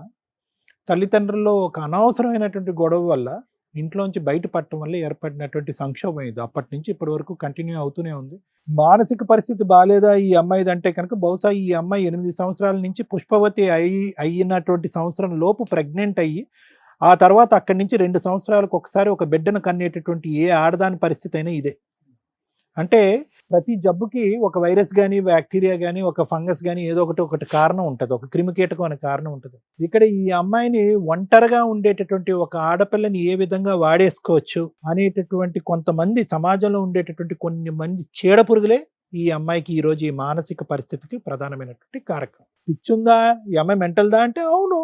తల్లిదండ్రుల్లో ఒక అనవసరమైనటువంటి గొడవ వల్ల ఇంట్లోంచి బయటపడటం వల్ల ఏర్పడినటువంటి సంక్షోభం ఇది. అప్పటి నుంచి ఇప్పటి వరకు కంటిన్యూ అవుతూనే ఉంది. మానసిక పరిస్థితి బాగాలేదా ఈ అమ్మాయిది అంటే కనుక, బహుశా ఈ అమ్మాయి 8 సంవత్సరాల నుంచి పుష్పవతి అయినటువంటి సంవత్సరం లోపు ప్రెగ్నెంట్ అయ్యి, ఆ తర్వాత అక్కడి నుంచి 2 సంవత్సరాలకు ఒకసారి ఒక బిడ్డను కనేటటువంటి ఏ ఆడదాని పరిస్థితి అయినా ఇదే. అంటే ప్రతి జబ్బుకి ఒక వైరస్ కానీ, బ్యాక్టీరియా కానీ, ఒక ఫంగస్ కానీ ఏదో ఒకటి కారణం ఉంటుంది, ఒక క్రిమికీటకం అనే కారణం ఉంటుంది. ఇక్కడ ఈ అమ్మాయిని ఒంటరిగా ఉండేటటువంటి ఒక ఆడపిల్లని ఏ విధంగా వాడేసుకోవచ్చు అనేటటువంటి కొంతమంది సమాజంలో ఉండేటటువంటి కొన్ని మంది చీడపురుగులే ఈ అమ్మాయికి ఈరోజు ఈ మానసిక పరిస్థితికి ప్రధానమైనటువంటి కారకం. పిచ్చుందా ఈ అమ్మాయి, మెంటల్దా అంటే అవును.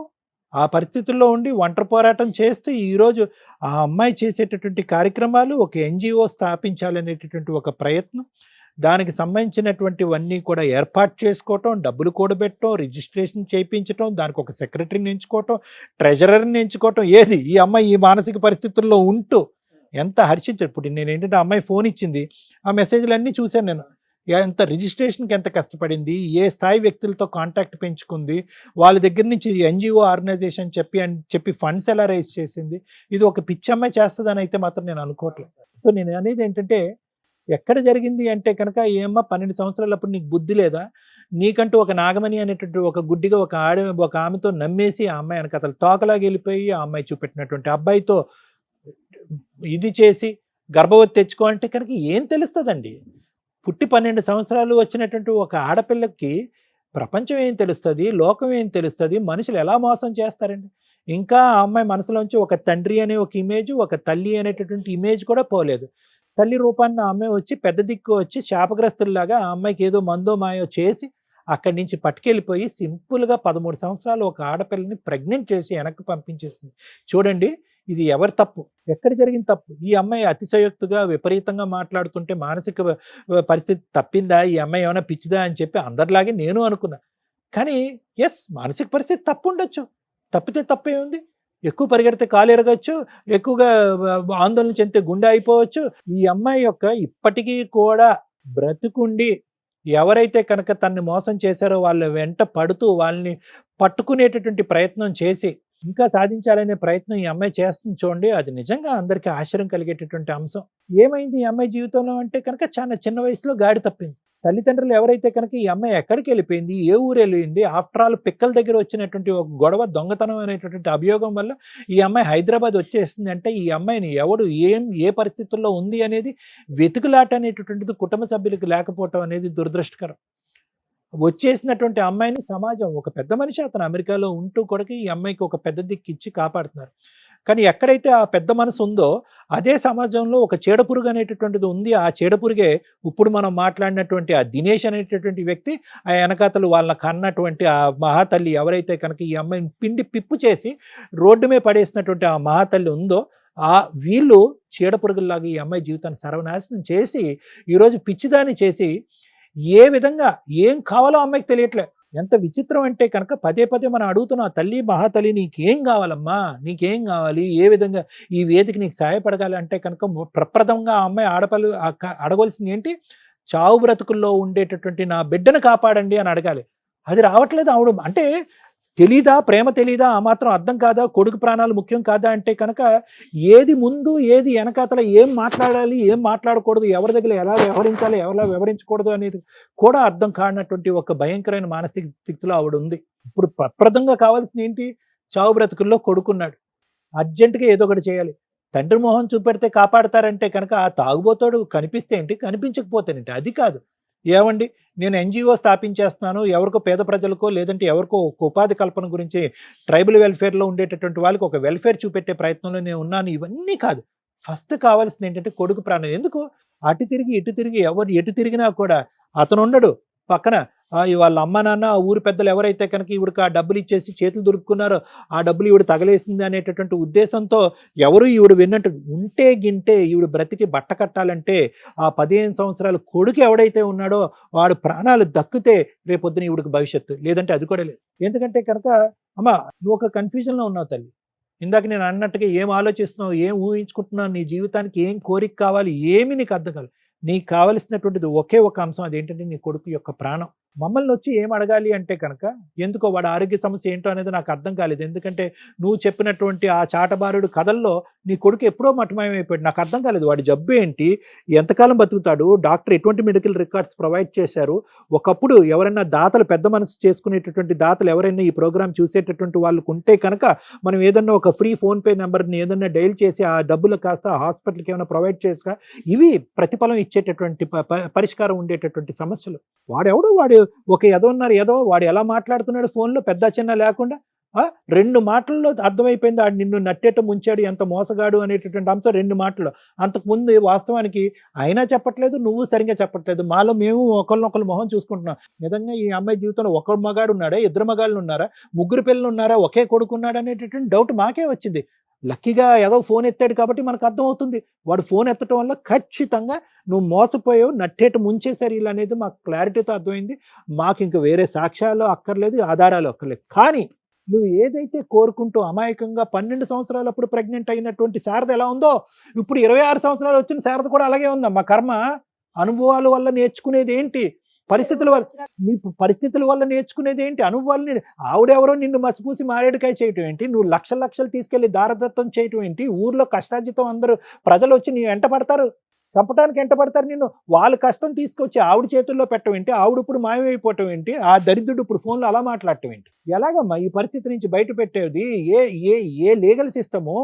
ఆ పరిస్థితుల్లో ఉండి ఒంటరి పోరాటం చేస్తూ ఈరోజు ఆ అమ్మాయి చేసేటటువంటి కార్యక్రమాలు, ఒక ఎన్జిఓ స్థాపించాలనేటటువంటి ఒక ప్రయత్నం, దానికి సంబంధించినటువంటివన్నీ కూడా ఏర్పాటు చేసుకోవటం, డబ్బులు కూడబెట్టడం, రిజిస్ట్రేషన్ చేయించడం, దానికి ఒక సెక్రటరీని ఎంచుకోవటం, ట్రెజరర్ని ఎంచుకోవటం. ఏది ఈ అమ్మాయి ఈ మానసిక పరిస్థితుల్లో ఉంటూ ఎంత హర్షించాడు. ఇప్పుడు నేను ఏంటంటే, ఆ అమ్మాయి ఫోన్ ఇచ్చింది, ఆ మెసేజ్లు అన్నీ చూశాను నేను. ఎంత రిజిస్ట్రేషన్కి ఎంత కష్టపడింది, ఏ స్థాయి వ్యక్తులతో కాంటాక్ట్ పెంచుకుంది, వాళ్ళ దగ్గర నుంచి ఎన్జిఓ ఆర్గనైజేషన్ చెప్పి ఫండ్స్ ఎలా రైజ్ చేసింది. ఇది ఒక పిచ్చమ్మాయి చేస్తుందని అయితే మాత్రం నేను అనుకోవట్లేదు. సో నేను అనేది ఏంటంటే, ఎక్కడ జరిగింది అంటే కనుక, ఏమ్మా 12 సంవత్సరాలప్పుడు నీకు బుద్ధి లేదా? నీకంటూ ఒక నాగమణి అనేటువంటి ఒక గుడ్డిగా ఒక ఆమెతో నమ్మేసి ఆ అమ్మాయి వెనకాతల తోకలాగా వెళ్ళిపోయి, ఆ అమ్మాయి చూపెట్టినటువంటి అబ్బాయితో ఇది చేసి గర్భవతి తెచ్చుకో అంటే కనుక ఏం తెలుస్తుందండి? పుట్టి 12 సంవత్సరాలు వచ్చినటువంటి ఒక ఆడపిల్లకి ప్రపంచం ఏం తెలుస్తుంది, లోకం ఏం తెలుస్తుంది, మనుషులు ఎలా మోసం చేస్తారండి? ఇంకా ఆ అమ్మాయి మనసులోంచి ఒక తండ్రి అనే ఒక ఇమేజ్, ఒక తల్లి అనేటటువంటి ఇమేజ్ కూడా పోలేదు. తల్లి రూపాన్ని ఆ అమ్మాయి వచ్చి పెద్ద దిక్కు వచ్చి శాపగ్రస్తుల్లాగా ఆ అమ్మాయికి ఏదో మందో మాయో చేసి అక్కడి నుంచి పట్టుకెళ్ళిపోయి సింపుల్గా 13 సంవత్సరాలు ఒక ఆడపిల్లని ప్రెగ్నెంట్ చేసి వెనక్కి పంపించేసింది. చూడండి, ఇది ఎవరి తప్పు? ఎక్కడ జరిగిన తప్పు? ఈ అమ్మాయి అతిశయోక్తిగా విపరీతంగా మాట్లాడుతుంటే మానసిక పరిస్థితి తప్పిందా, ఈ అమ్మాయి ఏమైనా పిచ్చిదా అని చెప్పి అందరిలాగే నేను అనుకున్నా. కానీ ఎస్, మానసిక పరిస్థితి తప్పు ఉండొచ్చు, తప్పితే తప్పే ఉంది. ఎక్కువ పరిగెడితే కాలు ఎరగచ్చు, ఎక్కువగా ఆందోళన చెందితే గుండె అయిపోవచ్చు. ఈ అమ్మాయి యొక్క ఇప్పటికీ కూడా బ్రతుకుండి ఎవరైతే కనుక తన్ని మోసం చేశారో వాళ్ళ వెంట పడుతూ వాళ్ళని పట్టుకునేటటువంటి ప్రయత్నం చేసి ఇంకా సాధించాలనే ప్రయత్నం ఈ అమ్మాయి చేస్తుంది. చూడండి, అది నిజంగా అందరికీ ఆశ్చర్యం కలిగేటటువంటి అంశం. ఏమైంది ఈ అమ్మాయి జీవితంలో అంటే కనుక, చాలా చిన్న వయసులో గాడి తప్పింది. తల్లిదండ్రులు ఎవరైతే కనుక ఈ అమ్మాయి ఎక్కడికి వెళ్ళిపోయింది, ఏ ఊరు వెళ్ళింది, ఆఫ్టర్ ఆల్ పిక్కల దగ్గర వచ్చినటువంటి ఒక గొడవ, దొంగతనం అనేటటువంటి అభియోగం వల్ల ఈ అమ్మాయి హైదరాబాద్ వచ్చేస్తుంది అంటే, ఈ అమ్మాయిని ఎవడు ఏ పరిస్థితుల్లో ఉంది అనేది వెతుకులాట అనేటటువంటిది కుటుంబ సభ్యులకు లేకపోవటం అనేది దురదృష్టకరం. వచ్చేసినటువంటి అమ్మాయిని సమాజం, ఒక పెద్ద మనిషి అతను అమెరికాలో ఉంటూ కూడా ఈ అమ్మాయికి ఒక పెద్ద దిక్కు ఇచ్చి కాపాడుతున్నారు. కానీ ఎక్కడైతే ఆ పెద్ద మనసు ఉందో అదే సమాజంలో ఒక చీడపురుగు అనేటటువంటిది ఉంది. ఆ చీడపురుగే ఇప్పుడు మనం మాట్లాడినటువంటి ఆ దినేష్ అనేటటువంటి వ్యక్తి, ఆ వెనకాతలు వాళ్ళ కన్నటువంటి ఆ మహాతల్లి ఎవరైతే కనుక ఈ అమ్మాయిని పిండి పిప్పు చేసి రోడ్డు మీద పడేసినటువంటి ఆ మహాతల్లి ఉందో, ఆ వీళ్ళు చీడపురుగుల్లాగా ఈ అమ్మాయి జీవితాన్ని సర్వనాశనం చేసి ఈరోజు పిచ్చిదాన్ని చేసి ఏ విధంగా ఏం కావాలో అమ్మాయికి తెలియట్లే. ఎంత విచిత్రం అంటే కనుక పదే పదే మనం అడుగుతున్నాం, తల్లి మహాతల్లి నీకేం కావాలమ్మా, నీకేం కావాలి, ఏ విధంగా ఈ వేదిక నీకు సహాయపడగాలి అంటే కనుక ప్రప్రథమంగా ఆ అమ్మాయి ఆడపల్లి అడగవలసింది ఏంటి? చావు బ్రతుకుల్లో ఉండేటటువంటి నా బిడ్డను కాపాడండి అని అడగాలి. అది రావట్లేదు. ఆవిడ అంటే తెలీదా? ప్రేమ తెలీదా? ఆ మాత్రం అర్థం కాదా? కొడుకు ప్రాణాలు ముఖ్యం కాదా అంటే కనుక ఏది ముందు ఏది వెనకాతల, ఏం మాట్లాడాలి ఏం మాట్లాడకూడదు, ఎవరి దగ్గర ఎలా వ్యవహరించాలి ఎలా వ్యవహరించకూడదు అనేది కూడా అర్థం కానటువంటి ఒక భయంకరమైన మానసిక స్థితిలో ఆవిడ ఉంది. ఇప్పుడు ప్రప్రదంగా కావాల్సింది ఏంటి? చావు బ్రతుకుల్లో కొడుకున్నాడు, అర్జెంటుగా ఏదో ఒకటి చేయాలి. తండ్రి మొహం చూపెడితే కాపాడతారంటే కనుక ఆ తాగుబోతాడు కనిపిస్తే ఏంటి, కనిపించకపోతేనేంటి? అది కాదు. ఏమండి, నేను ఎన్జిఓ స్థాపించేస్తున్నాను, ఎవరికో పేద ప్రజలకో లేదంటే ఎవరికో ఒక ఉపాధి కల్పన గురించి ట్రైబల్ వెల్ఫేర్లో ఉండేటటువంటి వాళ్ళకి ఒక వెల్ఫేర్ చూపెట్టే ప్రయత్నంలో నేను ఉన్నాను, ఇవన్నీ కాదు. ఫస్ట్ కావాల్సింది ఏంటంటే కొడుకు ప్రాణం. ఎందుకు అటు తిరిగి ఇటు తిరిగి ఎవరు ఎటు తిరిగినా కూడా అతను ఉండడు పక్కన. వాళ్ళ అమ్మ నాన్న ఊరు పెద్దలు ఎవరైతే కనుక ఈవిడికి ఆ డబ్బులు ఇచ్చేసి చేతులు దొరుకున్నారో ఆ డబ్బులు ఈవిడ తగలేసింది అనేటటువంటి ఉద్దేశంతో ఎవరు ఈవిడ విన్నట్టు ఉంటే గింటే ఈవిడ బ్రతికి బట్ట కట్టాలంటే ఆ 15 సంవత్సరాల కొడుకు ఎవడైతే ఉన్నాడో వాడు ప్రాణాలు దక్కితే రేపొద్దున ఈవిడికి భవిష్యత్తు, లేదంటే అది కూడా లేదు. ఎందుకంటే కనుక అమ్మ నువ్వు ఒక కన్ఫ్యూజన్లో ఉన్నావు తల్లి. ఇందాక నేను అన్నట్టుగా ఏం ఆలోచిస్తున్నావు, ఏం ఊహించుకుంటున్నావు, నీ జీవితానికి ఏం కోరిక కావాలి, ఏమి నీకు అర్థం కాదు. నీకు కావలసినటువంటిది ఒకే ఒక అంశం, అదేంటంటే నీ కొడుకు యొక్క ప్రాణం. మమ్మల్ని వచ్చి ఏం అడగాలి అంటే కనుక ఎందుకో వాడు ఆరోగ్య సమస్య ఏంటో అనేది నాకు అర్థం కాలేదు. ఎందుకంటే నువ్వు చెప్పినటువంటి ఆ చాటబారుడు కథల్లో నీ కొడుకు ఎప్పుడో మటమాయమైపోయాడు. నాకు అర్థం కాలేదు వాడి జబ్బు ఏంటి, ఎంతకాలం బతుకుతాడు, డాక్టర్ ఎటువంటి మెడికల్ రికార్డ్స్ ప్రొవైడ్ చేశారు. ఒకప్పుడు ఎవరైనా దాతలు పెద్ద మనసు చేసుకునేటటువంటి దాతలు ఎవరైనా ఈ ప్రోగ్రామ్ చూసేటటువంటి వాళ్ళకు ఉంటే కనుక మనం ఏదన్నా ఒక ఫ్రీ ఫోన్పే నెంబర్ని ఏదన్నా డైల్ చేసి ఆ డబ్బులు కాస్త హాస్పిటల్కి ఏమైనా ప్రొవైడ్ చేస్తా, ఇవి ప్రతిఫలం ఇచ్చేటటువంటి పరిష్కారం ఉండేటటువంటి సమస్యలు. వాడు ఒక ఏదో వాడు ఎలా మాట్లాడుతున్నాడు ఫోన్లో పెద్ద చిన్న లేకుండా 2 మాటల్లో అర్థమైపోయింది ఆడు నిన్ను నట్టేట ముంచాడు, ఎంత మోసగాడు అనేటటువంటి అంశం 2 మాటల్లో. అంతకుముందు వాస్తవానికి అయినా చెప్పట్లేదు, నువ్వు సరిగ్గా చెప్పట్లేదు. మాలో మేము ఒకళ్ళనొకళ్ళు మొహం చూసుకుంటున్నాం. నిజంగా ఈ అమ్మాయి జీవితంలో ఒక మగాడు ఉన్నాడా, 2 మగాళ్ళు ఉన్నారా, 3 పిల్లలు ఉన్నారా, ఒకే కొడుకు ఉన్నాడా అనేటటువంటి డౌట్ మాకే వచ్చింది. లక్కీగా ఏదో ఫోన్ ఎత్తాడు కాబట్టి మనకు అర్థమవుతుంది. వాడు ఫోన్ ఎత్తడం వల్ల ఖచ్చితంగా నువ్వు మోసపోయావు, నట్టేట ముంచేశారు ఇలా అనేది మాకు క్లారిటీతో అర్థమైంది. మాకు ఇంక వేరే సాక్ష్యాలు అక్కర్లేదు, ఆధారాలు అక్కర్లేదు. కానీ నువ్వు ఏదైతే కోరుకుంటూ అమాయకంగా 12 సంవత్సరాలప్పుడు ప్రెగ్నెంట్ అయినటువంటి శారద ఎలా ఉందో ఇప్పుడు 26 సంవత్సరాలు వచ్చిన శారద కూడా అలాగే ఉందా. మా కర్మ అనుభవాల వల్ల నేర్చుకునేది ఏంటి, పరిస్థితుల వల్ల నేర్చుకునేది ఏంటి, అనుభవాలని. ఆవిడెవరో నిన్ను మసిపూసి మారేడుకాయ చేయటం ఏంటి, నువ్వు లక్షలు తీసుకెళ్లి దారదత్తం చేయటం ఏంటి, ఊర్లో కష్టార్జితం అందరూ ప్రజలు వచ్చి నీ వెంట పడతారు, చంపడానికి ఎంట పడతారు నిన్ను. వాళ్ళ కష్టం తీసుకొచ్చి ఆవిడ చేతుల్లో పెట్టడం ఏంటి, ఆవిడ ఇప్పుడు మాయమైపోవటం ఏంటి, ఆ దరిద్రుడు ఇప్పుడు ఫోన్లో అలా మాట్లాడటం ఏంటి. ఎలాగమ్మా ఈ పరిస్థితి నుంచి బయట పెట్టేది? ఏ లీగల్ సిస్టము,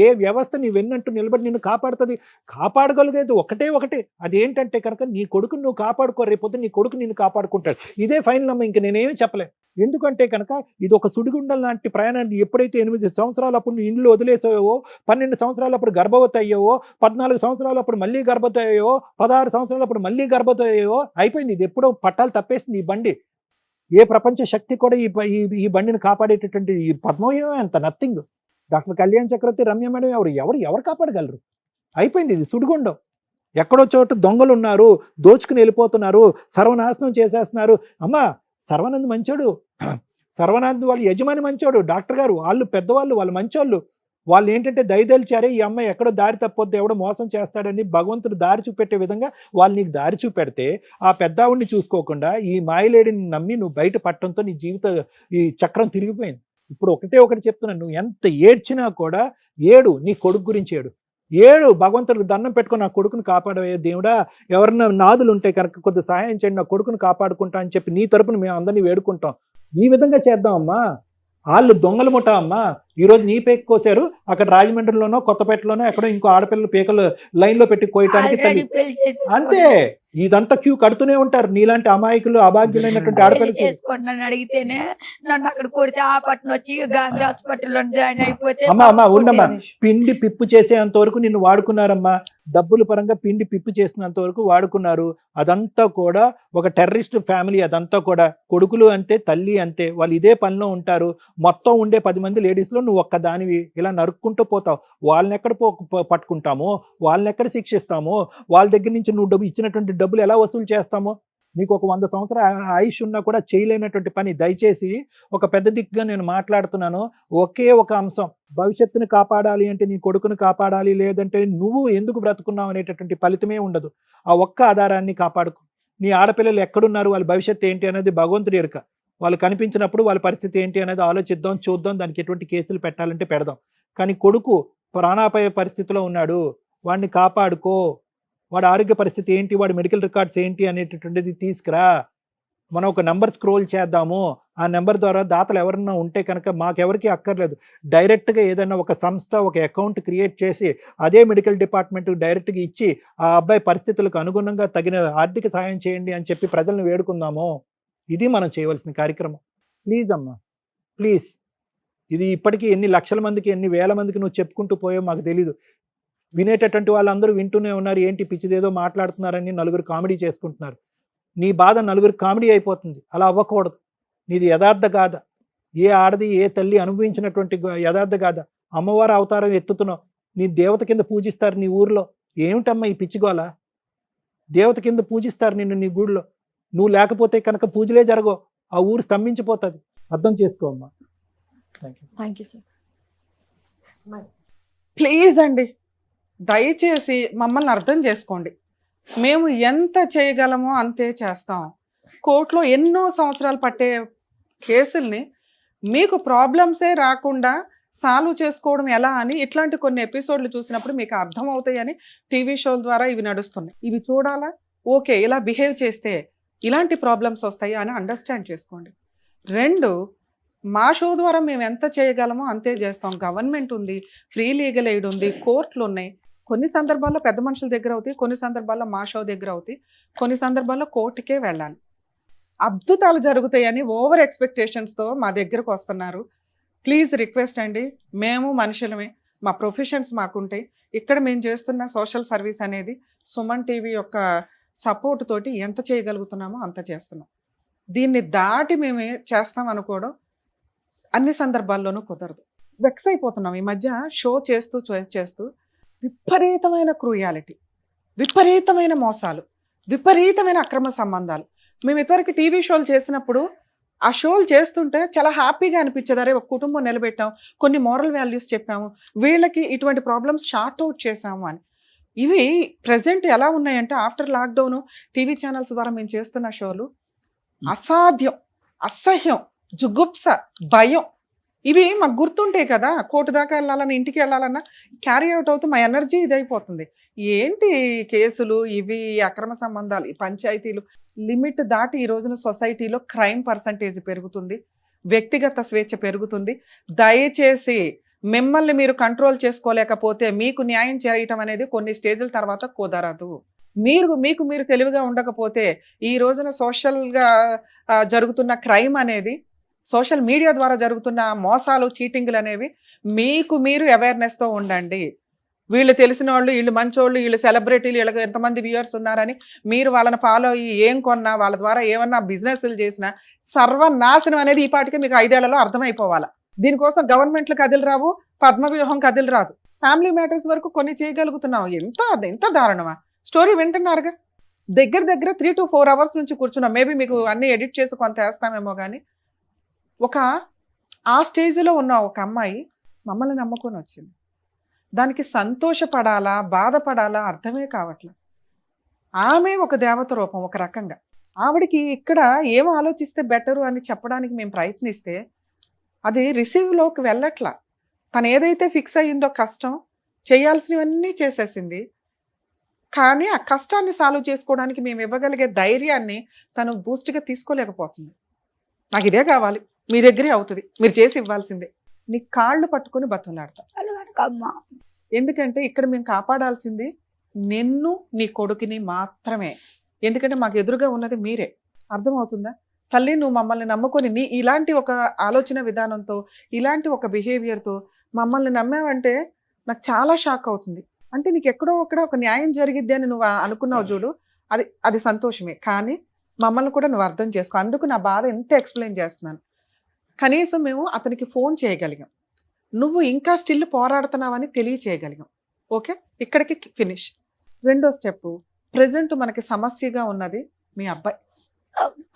ఏ వ్యవస్థ నీ వెన్నట్టు నిలబడి నిన్ను కాపాడుతుంది? కాపాడగలిగేది ఒకటే, అదేంటంటే కనుక నీ కొడుకుని నువ్వు కాపాడుకో, రేపొద్దు నీ కొడుకు నిన్ను కాపాడుకుంటాడు. ఇదే ఫైనల్ అమ్మ, ఇంక నేనేమీ చెప్పలేను. ఎందుకంటే కనుక ఇది ఒక సుడిగుండం లాంటి ప్రయాణాన్ని. ఎప్పుడైతే 8 సంవత్సరాలప్పుడు నువ్వు ఇండ్లు వదిలేసావో, 12 సంవత్సరాలప్పుడు గర్భవతి అయ్యావో, 14 సంవత్సరాలప్పుడు మళ్ళీ గర్భవతి అయ్యావో, 16 సంవత్సరాలప్పుడు మళ్ళీ గర్భవతి అయ్యావో, అయిపోయింది. ఇది ఎప్పుడో పట్టాలు తప్పేసింది ఈ బండి. ఏ ప్రపంచ శక్తి కూడా ఈ బండిని కాపాడేటటువంటి ఈ పద్మవ్యూహం ఎంత నథింగ్. డాక్టర్ కళ్యాణ్ చక్రవర్తి, రమ్య మేడం ఎవరు కాపాడగలరు? అయిపోయింది, ఇది సుడిగుండం. ఎక్కడో చోట దొంగలు ఉన్నారు, దోచుకుని వెళ్ళిపోతున్నారు, సర్వనాశనం చేసేస్తున్నారు. అమ్మా సర్వానంద్ మంచోడు, సర్వానంద్ వాళ్ళ యజమాని మంచోడు, డాక్టర్ గారు వాళ్ళు పెద్దవాళ్ళు, వాళ్ళు మంచోళ్ళు. వాళ్ళు ఏంటంటే దయదలిచారే ఈ అమ్మాయి ఎక్కడో దారి తప్పొద్దు, ఎవడో మోసం చేస్తాడని భగవంతుడు దారి చూపెట్టే విధంగా వాళ్ళు నీకు దారి చూపెడితే ఆ పెద్దావుడిని చూసుకోకుండా ఈ మాయలేడిని నమ్మి నువ్వు బయట పట్టడంతో నీ జీవిత ఈ చక్రం తిరిగిపోయింది. ఇప్పుడు ఒకటి చెప్తున్నాను, నువ్వు ఎంత ఏడ్చినా కూడా ఏడు, నీ కొడుకు గురించి ఏడు భగవంతుడికి దండం పెట్టుకుని నా కొడుకుని కాపాడవే దేవుడా, ఎవరన్నా నాదులు ఉంటే కనుక కొద్ది సహాయం చేయండి, నా కొడుకుని కాపాడుకుంటా అని చెప్పి నీ తరపున మేము అందరినీ వేడుకుంటాం. ఈ విధంగా చేద్దాం అమ్మా. వాళ్ళు దొంగలు ముఠా అమ్మా. ఈరోజు నీ పేక కోసారు, అక్కడ రాజమండ్రిలోనో కొత్తపేటలోనో ఎక్కడో ఇంకో ఆడపిల్లల పేకలు లైన్లో పెట్టి కోయటానికి. అంతే, ఇదంతా క్యూ కడుతూనే ఉంటారు నీలాంటి అమాయకులు, అభాగ్యులైనటువంటి ఆడపిల్లలు. చేసుకుంటున్నాను అడిగితేనే నన్ను అక్కడ కొడితే ఆ పట్టణ వచ్చి గాంధీ హాస్పిటల్లో జాయిన్ అయిపోతే. అమ్మా ఉండమ్మా, పిండి పిప్పు చేసేంత వరకు నిన్ను వాడుకున్నారమ్మా. డబ్బుల పరంగా పిండి పిప్పు చేసినంత వరకు వాడుకున్నారు. అదంతా కూడా ఒక టెర్రరిస్ట్ ఫ్యామిలీ. అదంతా కూడా కొడుకులు అంతే, తల్లి అంతే, వాళ్ళు ఇదే పనిలో ఉంటారు. మొత్తం ఉండే 10 మంది లేడీస్లో నువ్వు ఒక్క దానివి ఇలా నరుక్కుంటూ పోతావు. వాళ్ళని ఎక్కడ పట్టుకుంటామో, వాళ్ళని ఎక్కడ శిక్షిస్తామో, వాళ్ళ దగ్గర నుంచి నువ్వు ఇచ్చినటువంటి డబ్బులు ఎలా వసూలు చేస్తామో. నీకు ఒక 100 సంవత్సరాల ఆయుష్ ఉన్నా కూడా చేయలేనటువంటి పని. దయచేసి ఒక పెద్ద దిక్కుగా నేను మాట్లాడుతున్నాను. ఒకే ఒక అంశం, భవిష్యత్తుని కాపాడాలి అంటే నీ కొడుకుని కాపాడాలి, లేదంటే నువ్వు ఎందుకు బ్రతుకున్నావు అనేటటువంటి ఫలితమే ఉండదు. ఆ ఒక్క ఆధారాన్ని కాపాడుకో. నీ ఆడపిల్లలు ఎక్కడున్నారు, వాళ్ళ భవిష్యత్తు ఏంటి అనేది భగవంతుడి ఎరుక. వాళ్ళు కనిపించినప్పుడు వాళ్ళ పరిస్థితి ఏంటి అనేది ఆలోచిద్దాం, చూద్దాం, దానికి ఎటువంటి కేసులు పెట్టాలంటే పెడదాం. కానీ కొడుకు ప్రాణాపాయ పరిస్థితిలో ఉన్నాడు, వాడిని కాపాడుకో, వాడి ఆరోగ్య పరిస్థితి ఏంటి, వాడి మెడికల్ రికార్డ్స్ ఏంటి అనేటటువంటిది తీసుకురా, మనం ఒక నెంబర్ స్క్రోల్ చేద్దాము, ఆ నెంబర్ ద్వారా దాతలు ఎవరన్నా ఉంటే కనుక మాకెవరికి అక్కర్లేదు, డైరెక్ట్గా ఏదైనా ఒక సంస్థ ఒక అకౌంట్ క్రియేట్ చేసి అదే మెడికల్ డిపార్ట్మెంట్ డైరెక్ట్గా ఇచ్చి ఆ అబ్బాయి పరిస్థితులకు అనుగుణంగా తగిన ఆర్థిక సాయం చేయండి అని చెప్పి ప్రజలను వేడుకుందాము. ఇది మనం చేయవలసిన కార్యక్రమం. ప్లీజ్ అమ్మా, ప్లీజ్. ఇది ఇప్పటికీ ఎన్ని లక్షల మందికి, ఎన్ని వేల మందికి నువ్వు చెప్పుకుంటూ పోయావు మాకు తెలీదు. వినేటటువంటి వాళ్ళందరూ వింటూనే ఉన్నారు, ఏంటి పిచ్చిదేదో మాట్లాడుతున్నారని నలుగురు కామెడీ చేసుకుంటున్నారు. నీ బాధ నలుగురు కామెడీ అయిపోతుంది, అలా అవ్వకూడదు. నీది యథార్థ గాథ, ఏ ఆడది ఏ తల్లి అనుభవించినటువంటి యథార్థ గాథ. అమ్మవారు అవతారం ఎత్తుతున్నావు, నీ దేవత కింద పూజిస్తారు నీ ఊర్లో. ఏమిటమ్మా ఈ పిచ్చిగోల? దేవత కింద పూజిస్తారు నిన్ను నీ గుడిలో, నువ్వు లేకపోతే కనుక పూజలే జరగవు, ఆ ఊరు స్తంభించిపోతుంది. అర్థం చేసుకో అమ్మా. Thank you sir. ప్లీజ్ అండి, దయచేసి మమ్మల్ని అర్థం చేసుకోండి. మేము ఎంత చేయగలమో అంతే చేస్తాం. కోర్టులో ఎన్నో సంవత్సరాలు పట్టే కేసుల్ని మీకు ప్రాబ్లమ్సే రాకుండా సాల్వ్ చేసుకోవడం ఎలా అని ఇట్లాంటి కొన్ని ఎపిసోడ్లు చూసినప్పుడు మీకు అర్థమవుతాయని టీవీ షోల ద్వారా ఇవి నడుస్తున్నాయి. ఇవి చూడాలా, ఓకే ఇలా బిహేవ్ చేస్తే ఇలాంటి ప్రాబ్లమ్స్ వస్తాయి అని అండర్స్టాండ్ చేసుకోండి. 2, మా షో ద్వారా మేము ఎంత చేయగలమో అంతే చేస్తాం. గవర్నమెంట్ ఉంది, ఫ్రీ లీగల్ ఎయిడ్ ఉంది, కోర్టులు ఉన్నాయి. కొన్ని సందర్భాల్లో పెద్ద మనుషుల దగ్గర అవుతాయి, కొన్ని సందర్భాల్లో మా షో దగ్గర అవుతాయి, కొన్ని సందర్భాల్లో కోర్టుకే వెళ్ళాలి. అద్భుతాలు జరుగుతాయని ఓవర్ ఎక్స్పెక్టేషన్స్తో మా దగ్గరకు వస్తున్నారు. ప్లీజ్ రిక్వెస్ట్ అండి, మేము మనుషులమే, మా ప్రొఫెషన్స్ మాకుంటాయి. ఇక్కడ మేము చేస్తున్న సోషల్ సర్వీస్ అనేది సుమన్ టీవీ యొక్క సపోర్ట్ తోటి ఎంత చేయగలుగుతున్నామో అంత చేస్తున్నాం. దీన్ని దాటి మేము చేస్తాం అనుకోవడం అన్ని సందర్భాల్లోనూ కుదరదు. వెక్స్ అయిపోతున్నాం. ఈ మధ్య షో చేస్తూ విపరీతమైన క్రూయాలిటీ, విపరీతమైన మోసాలు, విపరీతమైన అక్రమ సంబంధాలు. మేము ఇదివరకు టీవీ షోలు చేసినప్పుడు ఆ షోలు చేస్తుంటే చాలా హ్యాపీగా అనిపించేది. అరే ఒక కుటుంబం నిలబెట్టాం, కొన్ని మోరల్ వాల్యూస్ చెప్పాము, వీళ్ళకి ఇటువంటి ప్రాబ్లమ్స్ షార్ట్ అవుట్ చేసాము అని. ఇవి ప్రజెంట్ ఎలా ఉన్నాయంటే ఆఫ్టర్ లాక్డౌన్ టీవీ ఛానల్స్ ద్వారా మేము చేస్తున్న షోలు అసాధ్యం, అసహ్యం, జుగుప్స, భయం. ఇవి మాకు గుర్తుంటాయి కదా, కోర్టు దాకా వెళ్ళాలన్నా ఇంటికి వెళ్ళాలన్నా క్యారీ అవుట్ అవుతూ మా ఎనర్జీ ఇదైపోతుంది. ఏంటి కేసులు ఇవి, అక్రమ సంబంధాలు, ఈ పంచాయతీలు లిమిట్ దాటి ఈ రోజున సొసైటీలో క్రైమ్ పర్సంటేజ్ పెరుగుతుంది, వ్యక్తిగత స్వేచ్ఛ పెరుగుతుంది. దయచేసి మిమ్మల్ని మీరు కంట్రోల్ చేసుకోలేకపోతే మీకు న్యాయం చేయటం అనేది కొన్ని స్టేజ్ల తర్వాత కుదరదు. మీకు మీరు తెలివిగా ఉండకపోతే ఈ రోజున సోషల్గా జరుగుతున్న క్రైమ్ అనేది, సోషల్ మీడియా ద్వారా జరుగుతున్న మోసాలు, చీటింగ్లు అనేవి మీకు మీరు అవేర్నెస్తో ఉండండి. వీళ్ళు తెలిసిన వాళ్ళు, వీళ్ళు మంచోళ్ళు, వీళ్ళు సెలబ్రిటీలు, వీళ్ళకి ఎంతమంది వ్యూయర్స్ ఉన్నారని మీరు వాళ్ళని ఫాలో అయ్యి ఏం కొన్నా, వాళ్ళ ద్వారా ఏమన్నా బిజినెస్లు చేసినా సర్వనాశనం అనేది ఈ పాటికి మీకు 5 ఏళ్లలో అర్థమైపోవాలి. దీనికోసం గవర్నమెంట్లు కదిలి రావు, పద్మవ్యూహం కదిలి రాదు. ఫ్యామిలీ మ్యాటర్స్ వరకు కొన్ని చేయగలుగుతున్నాం. ఎంత దారుణమా? స్టోరీ వింటున్నారుగా, దగ్గర 3 to 4 అవర్స్ నుంచి కూర్చున్నాం. మేబీ మీకు అన్నీ ఎడిట్ చేసి కొంత వేస్తామేమో కానీ ఆ స్టేజ్లో ఉన్న ఒక అమ్మాయి మమ్మల్ని నమ్ముకొని వచ్చింది. దానికి సంతోషపడాలా, బాధపడాలా అర్థమే కావట్లేదు. ఆమె ఒక దేవత రూపం ఒక రకంగా. ఆవిడికి ఇక్కడ ఏం ఆలోచిస్తే బెటరు అని చెప్పడానికి మేము ప్రయత్నిస్తే అది రిసీవ్లోకి వెళ్ళట్లా. తను ఏదైతే ఫిక్స్ అయ్యిందో కష్టం, చేయాల్సినవన్నీ చేసేసింది. కానీ ఆ కష్టాన్ని సాల్వ్ చేసుకోవడానికి మేము ఇవ్వగలిగే ధైర్యాన్ని తను బూస్ట్గా తీసుకోలేకపోతుంది. నాకు ఇదే కావాలి, మీ దగ్గరే అవుతుంది, మీరు చేసి ఇవ్వాల్సిందే. నీ కాళ్ళు పట్టుకొని బతులాడతా. ఎందుకంటే ఇక్కడ మేము కాపాడాల్సింది నిన్ను, నీ కొడుకుని మాత్రమే. ఎందుకంటే మాకు ఎదురుగా ఉన్నది మీరే. అర్థమవుతుందా? తల్లి, నువ్వు మమ్మల్ని నమ్ముకొని నీ ఇలాంటి ఒక ఆలోచన విధానంతో, ఇలాంటి ఒక బిహేవియర్తో మమ్మల్ని నమ్మావంటే నాకు చాలా షాక్ అవుతుంది. అంటే నీకు ఎక్కడో ఒక న్యాయం జరిగిద్ది అని నువ్వు అనుకున్నావు చూడు, అది సంతోషమే. కానీ మమ్మల్ని కూడా నువ్వు అర్థం చేసుకో. అందుకు నా బాధ ఎంత ఎక్స్ప్లెయిన్ చేస్తున్నాను. కనీసం మేము అతనికి ఫోన్ చేయగలిగాం, నువ్వు ఇంకా స్టిల్ పోరాడుతున్నావని తెలియచేయగలిగాం. ఓకే, ఇక్కడికి ఫినిష్. 2వ స్టెప్, ప్రజెంట్ మనకి సమస్యగా ఉన్నది మీ అబ్బాయి.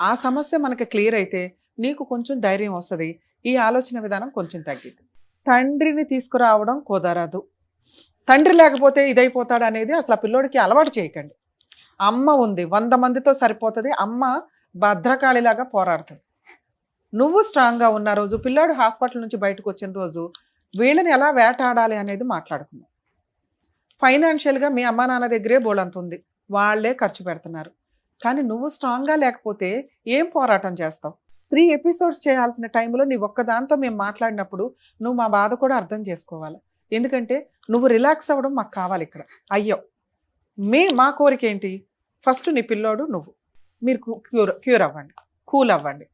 ఆ సమస్య మనకి క్లియర్ అయితే నీకు కొంచెం ధైర్యం వస్తుంది, ఈ ఆలోచన విధానం కొంచెం తగ్గిద్ది. తండ్రిని తీసుకురావడం కుదరదు. తండ్రి లేకపోతే ఇదైపోతాడు అనేది అసలు ఆ పిల్లోడికి అలవాటు చేయకండి. అమ్మ ఉంది, 100 మందితో సరిపోతుంది. అమ్మ భద్రకాళిలాగా పోరాడుతుంది. నువ్వు స్ట్రాంగ్గా ఉన్న రోజు, పిల్లాడు హాస్పిటల్ నుంచి బయటకు వచ్చిన రోజు వీళ్ళని ఎలా వేటాడాలి అనేది మాట్లాడుకుందాం. ఫైనాన్షియల్గా మీ అమ్మా నాన్న దగ్గరే బోలంత ఉంది, వాళ్ళే ఖర్చు పెడుతున్నారు. కానీ నువ్వు స్ట్రాంగ్గా లేకపోతే ఏం పోరాటం చేస్తావు? 3 ఎపిసోడ్స్ చేయాల్సిన టైంలో నీ ఒక్కదాంతో మేము మాట్లాడినప్పుడు నువ్వు మా బాధ కూడా అర్థం చేసుకోవాలి. ఎందుకంటే నువ్వు రిలాక్స్ అవ్వడం మాకు కావాలి ఇక్కడ. అయ్యో మా కోరిక ఏంటి? ఫస్ట్ నీ పిల్లోడు నువ్వు మీరు క్యూర్ అవ్వండి, కూల్ అవ్వండి.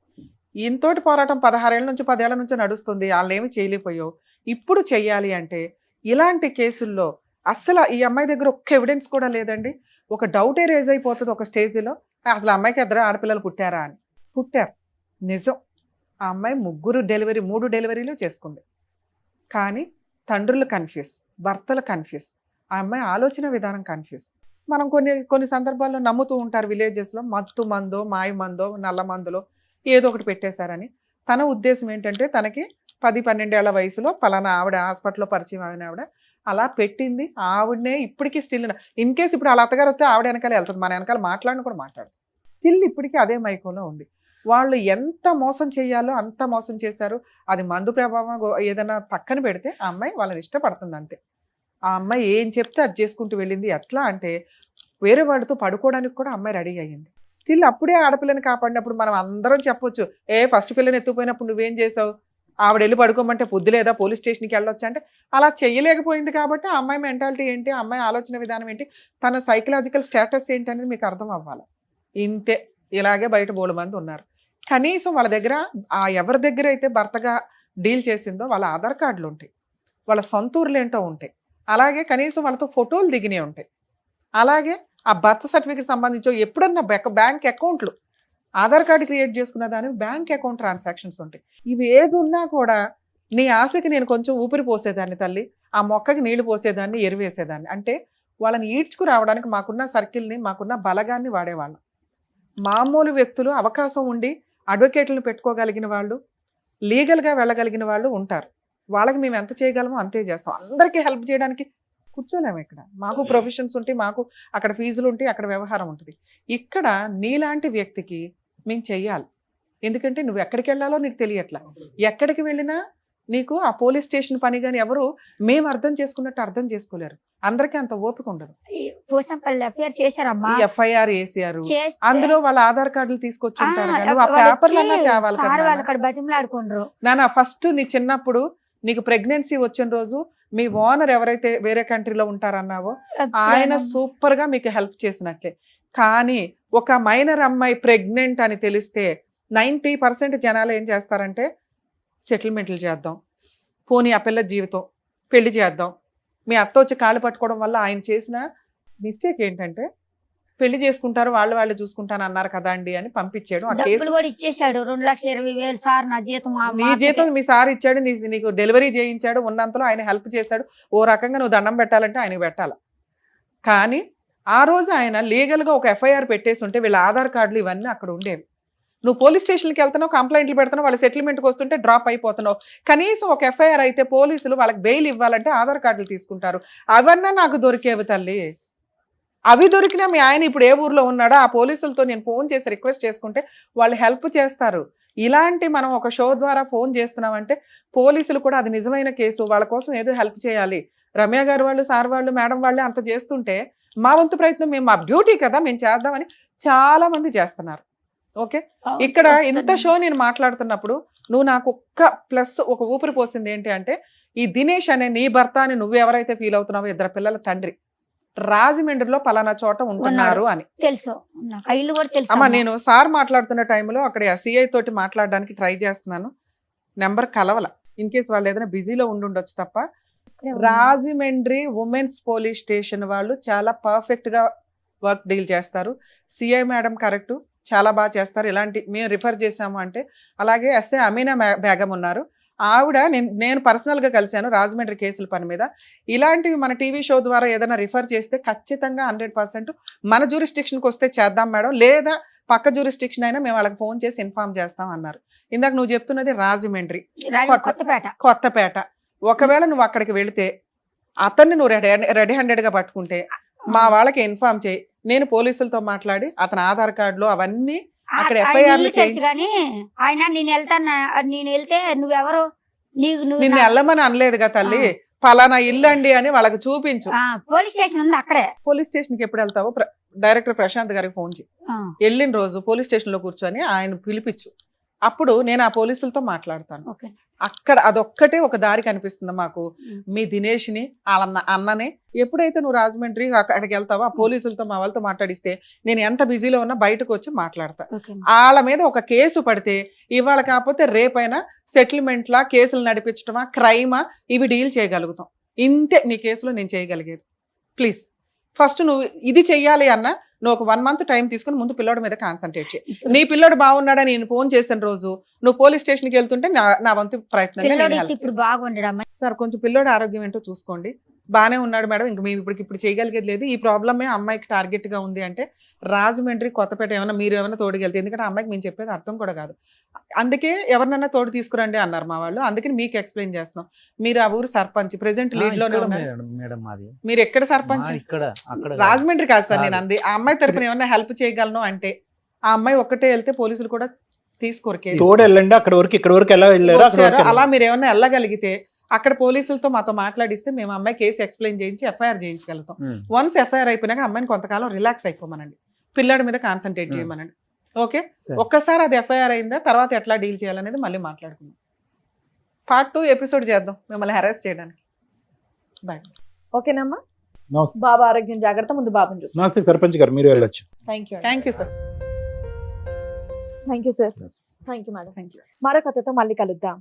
ఇంతోటి పోరాటం 16 ఏళ్ళ నుంచి 10 ఏళ్ల నుంచి నడుస్తుంది, వాళ్ళు ఏమి చేయలేకపోయావు. ఇప్పుడు చెయ్యాలి అంటే ఇలాంటి కేసుల్లో అస్సలు ఈ అమ్మాయి దగ్గర ఒక్క ఎవిడెన్స్ కూడా లేదండి. ఒక డౌటే రేజ్ అయిపోతుంది ఒక స్టేజ్లో, అసలు అమ్మాయికి 2 ఆడపిల్లలు పుట్టారా అని. పుట్టారు, నిజం. ఆ అమ్మాయి 3 డెలివరీలు చేసుకుంది. కానీ తండ్రులు కన్ఫ్యూజ్, భర్తలు కన్ఫ్యూజ్, ఆ అమ్మాయి ఆలోచన విధానం కన్ఫ్యూజ్. మనం కొన్ని సందర్భాల్లో నమ్ముతూ ఉంటారు విలేజెస్లో, మత్తు మందో మాయ మందో నల్ల మందులో ఏదో ఒకటి పెట్టేశారని. తన ఉద్దేశం ఏంటంటే తనకి 10-12 ఏళ్ల వయసులో పలానా ఆవిడ హాస్పిటల్లో పరిచయం అయిన ఆవిడ అలా పెట్టింది. ఆవిడనే ఇప్పటికీ స్టిల్ ఇన్ కేసు ఇప్పుడు వాళ్ళ అత్తగారు వస్తే ఆవిడ వెనకాల వెళ్తుంది, మన వెనకాల మాట్లాడిన కూడా మాట్లాడు. స్టిల్ ఇప్పటికీ అదే మైకంలో ఉంది. వాళ్ళు ఎంత మోసం చేయాలో అంత మోసం చేశారు. అది మందు ప్రభావం ఏదైనా పక్కన పెడితే ఆ అమ్మాయి వాళ్ళని ఇష్టపడుతుంది అంతే. ఆ అమ్మాయి ఏం చెప్తే అది చేసుకుంటూ వెళ్ళింది. ఎట్లా అంటే వేరే వాళ్ళతో పడుకోవడానికి కూడా అమ్మాయి రెడీ అయ్యింది. స్టిల్ అప్పుడే ఆడపిల్లని కాపాడినప్పుడు మనం అందరం చెప్పొచ్చు, ఫస్ట్ పిల్లని ఎత్తుపోయినప్పుడు నువ్వేం చేసావు, ఆవిడ వెళ్ళి పడుకోమంటే పొద్దు లేదా పోలీస్ స్టేషన్కి వెళ్ళొచ్చు అంటే అలా చేయలేకపోయింది. కాబట్టి ఆ అమ్మాయి మెంటాలిటీ ఏంటి, ఆ అమ్మాయి ఆలోచన విధానం ఏంటి, తన సైకలాజికల్ స్టేటస్ ఏంటి అనేది మీకు అర్థం అవ్వాలి. ఇంతే. ఇలాగే బయట 3 మంది ఉన్నారు. కనీసం వాళ్ళ దగ్గర ఎవరి దగ్గర అయితే భర్తగా డీల్ చేసిందో వాళ్ళ ఆధార్ కార్డులు ఉంటాయి, వాళ్ళ సొంత ఊర్లు ఏంటో ఉంటాయి, అలాగే కనీసం వాళ్ళతో ఫోటోలు దిగినవి ఉంటాయి, అలాగే ఆ బర్త్ సర్టిఫికేట్ సంబంధించి ఎప్పుడన్నా బ్యాంక్ అకౌంట్లు, ఆధార్ కార్డు క్రియేట్ చేసుకున్న దానికి బ్యాంక్ అకౌంట్ ట్రాన్సాక్షన్స్ ఉంటాయి. ఇవి ఏది ఉన్నా కూడా నీ ఆశకి నేను కొంచెం ఊపిరి పోసేదాన్ని తల్లి, ఆ మొక్కకి నీళ్లు పోసేదాన్ని, ఎరువేసేదాన్ని. అంటే వాళ్ళని ఈడ్చుకు రావడానికి మాకున్న సర్కిల్ని, మాకున్న బలగాన్ని వాడేవాళ్ళం. మామూలు వ్యక్తులు అవకాశం ఉండి అడ్వకేట్లను పెట్టుకోగలిగిన వాళ్ళు, లీగల్గా వెళ్ళగలిగిన వాళ్ళు ఉంటారు. వాళ్ళకి మేము ఎంత చేయగలమో అంతే చేస్తాం. అందరికీ హెల్ప్ చేయడానికి కూర్చోలేము. ఇక్కడ మాకు ప్రొఫెషన్స్ ఉంటాయి, మాకు అక్కడ ఫీజులు ఉంటాయి, అక్కడ వ్యవహారం ఉంటుంది. ఇక్కడ నీలాంటి వ్యక్తికి మేము చెయ్యాలి. ఎందుకంటే నువ్వు ఎక్కడికి వెళ్ళాలో నీకు తెలియట్లా. ఎక్కడికి వెళ్ళినా నీకు ఆ పోలీస్ స్టేషన్ పని కానీ ఎవరు మేము అర్థం చేసుకున్నట్టు అర్థం చేసుకోలేరు. అందరికీ అంత ఓపిక ఉండదు. ఎఫ్ఐఆర్ వేసారు, అందులో వాళ్ళ ఆధార్ కార్డులు తీసుకొచ్చి ఉంటారు. నాన్న ఫస్ట్ నీ చిన్నప్పుడు నీకు ప్రెగ్నెన్సీ వచ్చిన రోజు మీ ఓనర్ ఎవరైతే వేరే కంట్రీలో ఉంటారన్నావో ఆయన సూపర్ గా మీకు హెల్ప్ చేసినట్లే. కానీ ఒక మైనర్ అమ్మాయి ప్రెగ్నెంట్ అని తెలిస్తే 90% జనాలు ఏం చేస్తారంటే సెటిల్మెంట్లు చేద్దాం, పోనీ ఆ పిల్ల జీవితం పెళ్లి చేద్దాం. మీ అత్త వచ్చి కాళ్ళు పట్టుకోవడం వల్ల ఆయన చేసిన మిస్టేక్ ఏంటంటే పెళ్లి చేసుకుంటారు వాళ్ళు చూసుకుంటాను అన్నారు కదా అండి అని పంపించాడు. ఆ కేసు ఇచ్చేసాడు 2,20,000 సార్ నా జీతం. నీ జీతం మీ సార్ ఇచ్చాడు, నీకు డెలివరీ చేయించాడు, ఉన్నంతలో ఆయన హెల్ప్ చేశాడు. ఓ రకంగా నువ్వు దండం పెట్టాలంటే ఆయనకు పెట్టాలి. కానీ ఆ రోజు ఆయన లీగల్గా ఒక ఎఫ్ఐఆర్ పెట్టేసి ఉంటే వీళ్ళ ఆధార్ కార్డులు ఇవన్నీ అక్కడ ఉండేవి. నువ్వు పోలీస్ స్టేషన్కి వెళ్తున్నావు, కంప్లైంట్లు పెడుతున్నావు, వాళ్ళ సెటిల్మెంట్కి వస్తుంటే డ్రాప్ అయిపోతున్నావు. కనీసం ఒక ఎఫ్ఐఆర్ అయితే పోలీసులు వాళ్ళకి బెయిల్ ఇవ్వాలంటే ఆధార్ కార్డులు తీసుకుంటారు. అవన్నా నాకు దొరికేవి తల్లి. అవి దొరికినా మీ ఆయన ఇప్పుడు ఏ ఊర్లో ఉన్నాడో ఆ పోలీసులతో నేను ఫోన్ చేసి రిక్వెస్ట్ చేసుకుంటే వాళ్ళు హెల్ప్ చేస్తారు. ఇలాంటి మనం ఒక షో ద్వారా ఫోన్ చేస్తున్నామంటే పోలీసులు కూడా అది నిజమైన కేసు, వాళ్ళ కోసం ఏదో హెల్ప్ చేయాలి. రమ్య గారు వాళ్ళు, సార్ వాళ్ళు, మేడం వాళ్ళు అంత చేస్తుంటే మా వంతు ప్రయత్నం మేము, మా డ్యూటీ కదా మేము చేద్దామని చాలా మంది చేస్తున్నారు. ఓకే, ఇక్కడ ఇంత షో నేను మాట్లాడుతున్నప్పుడు నువ్వు నాకు ఒక ఊపిరి పోసింది ఏంటి అంటే ఈ దినేష్ అనే నీ భర్త అని నువ్వు ఎవరైతే ఫీల్ అవుతున్నావో 2 పిల్లల తండ్రి రాజమండ్రిలో పలానా చోట ఉంటున్నారు అని తెలుసు. అమ్మా నేను సార్ మాట్లాడుతున్న టైంలో అక్కడ సిఐ తోటి మాట్లాడడానికి ట్రై చేస్తున్నాను, నెంబర్ కలవల. ఇన్ కేసు వాళ్ళు ఏదైనా బిజీలో ఉండుండొచ్చు తప్ప రాజమండ్రి ఉమెన్స్ పోలీస్ స్టేషన్ వాళ్ళు చాలా పర్ఫెక్ట్ గా వర్క్ డీల్ చేస్తారు. సిఐ మేడం కరెక్ట్, చాలా బాగా చేస్తారు. ఇలాంటి మేము రిఫర్ చేసాము అంటే అలాగే ఎస్ఐ అమీనా బేగం ఉన్నారు, ఆవిడ నేను పర్సనల్గా కలిశాను రాజమండ్రి కేసుల పని మీద. ఇలాంటివి మన టీవీ షో ద్వారా ఏదైనా రిఫర్ చేస్తే ఖచ్చితంగా 100% మన జ్యూరిస్డిక్షన్కి వస్తే చేద్దాం మేడం, లేదా పక్క జ్యూరిస్డిక్షన్ అయినా మేము వాళ్ళకి ఫోన్ చేసి ఇన్ఫార్మ్ చేస్తాం అన్నారు. ఇందాక నువ్వు చెప్తున్నది రాజమండ్రి, కొత్తపేట. ఒకవేళ నువ్వు అక్కడికి వెళితే అతన్ని నువ్వు రెడీ హ్యాండెడ్గా పట్టుకుంటే మా వాళ్ళకి ఇన్ఫార్మ్ చేయి, నేను పోలీసులతో మాట్లాడి అతని ఆధార్ కార్డులో అవన్నీ అక్కడ ఆయన FIR లు ఇల్లు తెలుసు చేయించి కానీ ఆయన నేను వెళ్తే నువ్వెవరు నువ్వు నిన్ను వెళ్ళమని అనలేదుగా తల్లి, ఫలానా ఇల్లు అండి అని వాళ్ళకి చూపించు. పోలీస్ స్టేషన్ ఉంది అక్కడే. పోలీస్ స్టేషన్ కి ఎప్పుడు వెళ్తావో డైరెక్టర్ ప్రశాంత్ గారికి ఫోన్ చేయి. ఆ, వెళ్ళిన రోజు పోలీస్ స్టేషన్ లో కూర్చొని ఆయన పిలిపించు. అప్పుడు నేను ఆ పోలీసులతో మాట్లాడతాను. ఓకే. అక్కడ అదొక్కటే ఒక దారి కనిపిస్తుంది మాకు. మీ దినేష్ ని వాళ్ళ అన్ననే ఎప్పుడైతే నువ్వు రాజమండ్రి అక్కడికి వెళ్తావో ఆ పోలీసులతో మా వాళ్ళతో మాట్లాడిస్తే నేను ఎంత బిజీలో ఉన్నా బయటకు వచ్చి మాట్లాడతా. ఓకే. వాళ్ళ మీద ఒక కేసు పడితే ఇవాళ కాకపోతే రేపైనా సెటిల్మెంట్లా, కేసులు నడిపించడమా, క్రైమా, ఇవి డీల్ చేయగలుగుతాం. ఇంతే నీ కేసులో నేను చేయగలిగేది. ప్లీజ్ ఫస్ట్ నువ్వు ఇది చెయ్యాలి అన్న నువ్వు ఒక 1 month టైం తీసుకుని ముందు పిల్లోడి మీద కాన్సన్ట్రేట్ చేయి. నీ పిల్లోడు బాగున్నాడని నేను ఫోన్ చేసిన రోజు నువ్వు పోలీస్ స్టేషన్కి వెళ్తుంటే నా వంతు ప్రయత్నం పిల్లోడు అయితే ఇప్పుడు బాగుండడమ్మా. సార్ కొంచెం పిల్లోడి ఆరోగ్యం ఏంటో చూసుకోండి. బానే ఉన్నాడు మేడం, ఇంక మేము ఇప్పుడు చేయగలిగేది లేదు. ఈ ప్రాబ్లమే అమ్మాయికి టార్గెట్ గా ఉంది అంటే రాజమండ్రి, కొత్తపేట ఏమైనా మీరు ఏమైనా తోడుకెళ్తే, ఎందుకంటే అమ్మాయికి మేము చెప్పేది అర్థం కూడా కాదు. అందుకే ఎవరినైనా తోడు తీసుకురండి అన్నారు మా వాళ్ళు. అందుకని మీకు ఎక్స్ప్లెయిన్ చేస్తున్నాం. మీరు ఆ ఊరు సర్పంచ్, ప్రెసెంట్ లీడ్ లోనే ఉన్నారు. మేడం మాది మీరు ఎక్కడ సర్పంచ్? ఇక్కడ అక్కడ రాజమండ్రి కాదు సార్ నేను అంది. ఆ అమ్మాయి తరపున ఏమైనా హెల్ప్ చేయగలను అంటే ఆ అమ్మాయి ఒక్కటే వెళ్తే పోలీసులు కూడా తీసుకోరు కేసు. తోడు వెళ్ళండి అక్కడ వరకు, ఇక్కడ వరకు ఎలా వెళ్ళారు వచ్చారు. అలా మీరు ఏమైనా వెళ్ళగలిగితే అక్కడ పోలీసులతో మాతో మాట్లాడిస్తే మేము అమ్మాయి కేసు ఎక్స్ప్లెయిన్ చేయించి FIR చేయించగలుగుతాం. వన్స్ FIR అయిపోయినాక అమ్మాయిని కొంతకాలం రిలాక్స్ అయిపోమనండి, పిల్లాడి మీద కాన్సన్ట్రేట్ చేయమనండి. ఓకే, ఒక్కసారి అది FIR అయిందా తర్వాత ఎట్లా డీల్ చేయాలనేది మళ్ళీ మాట్లాడుకుందాం. Part 2 ఎపిసోడ్ చేద్దాం మిమ్మల్ని హెరాస్ చేయడానికి. బాయ్. ఓకేనమ్మా. నమస్తే. బాబా ఆరోగ్యం జాగ్రత్త, ముందు బాబుని చూసుకో. నమస్తే సర్పంచ్ గారు, మీరు వెళ్ళొచ్చు. Thank you sir. Thank you sir. Thank you madam. మరో కథతో మళ్ళీ కలుద్దాం.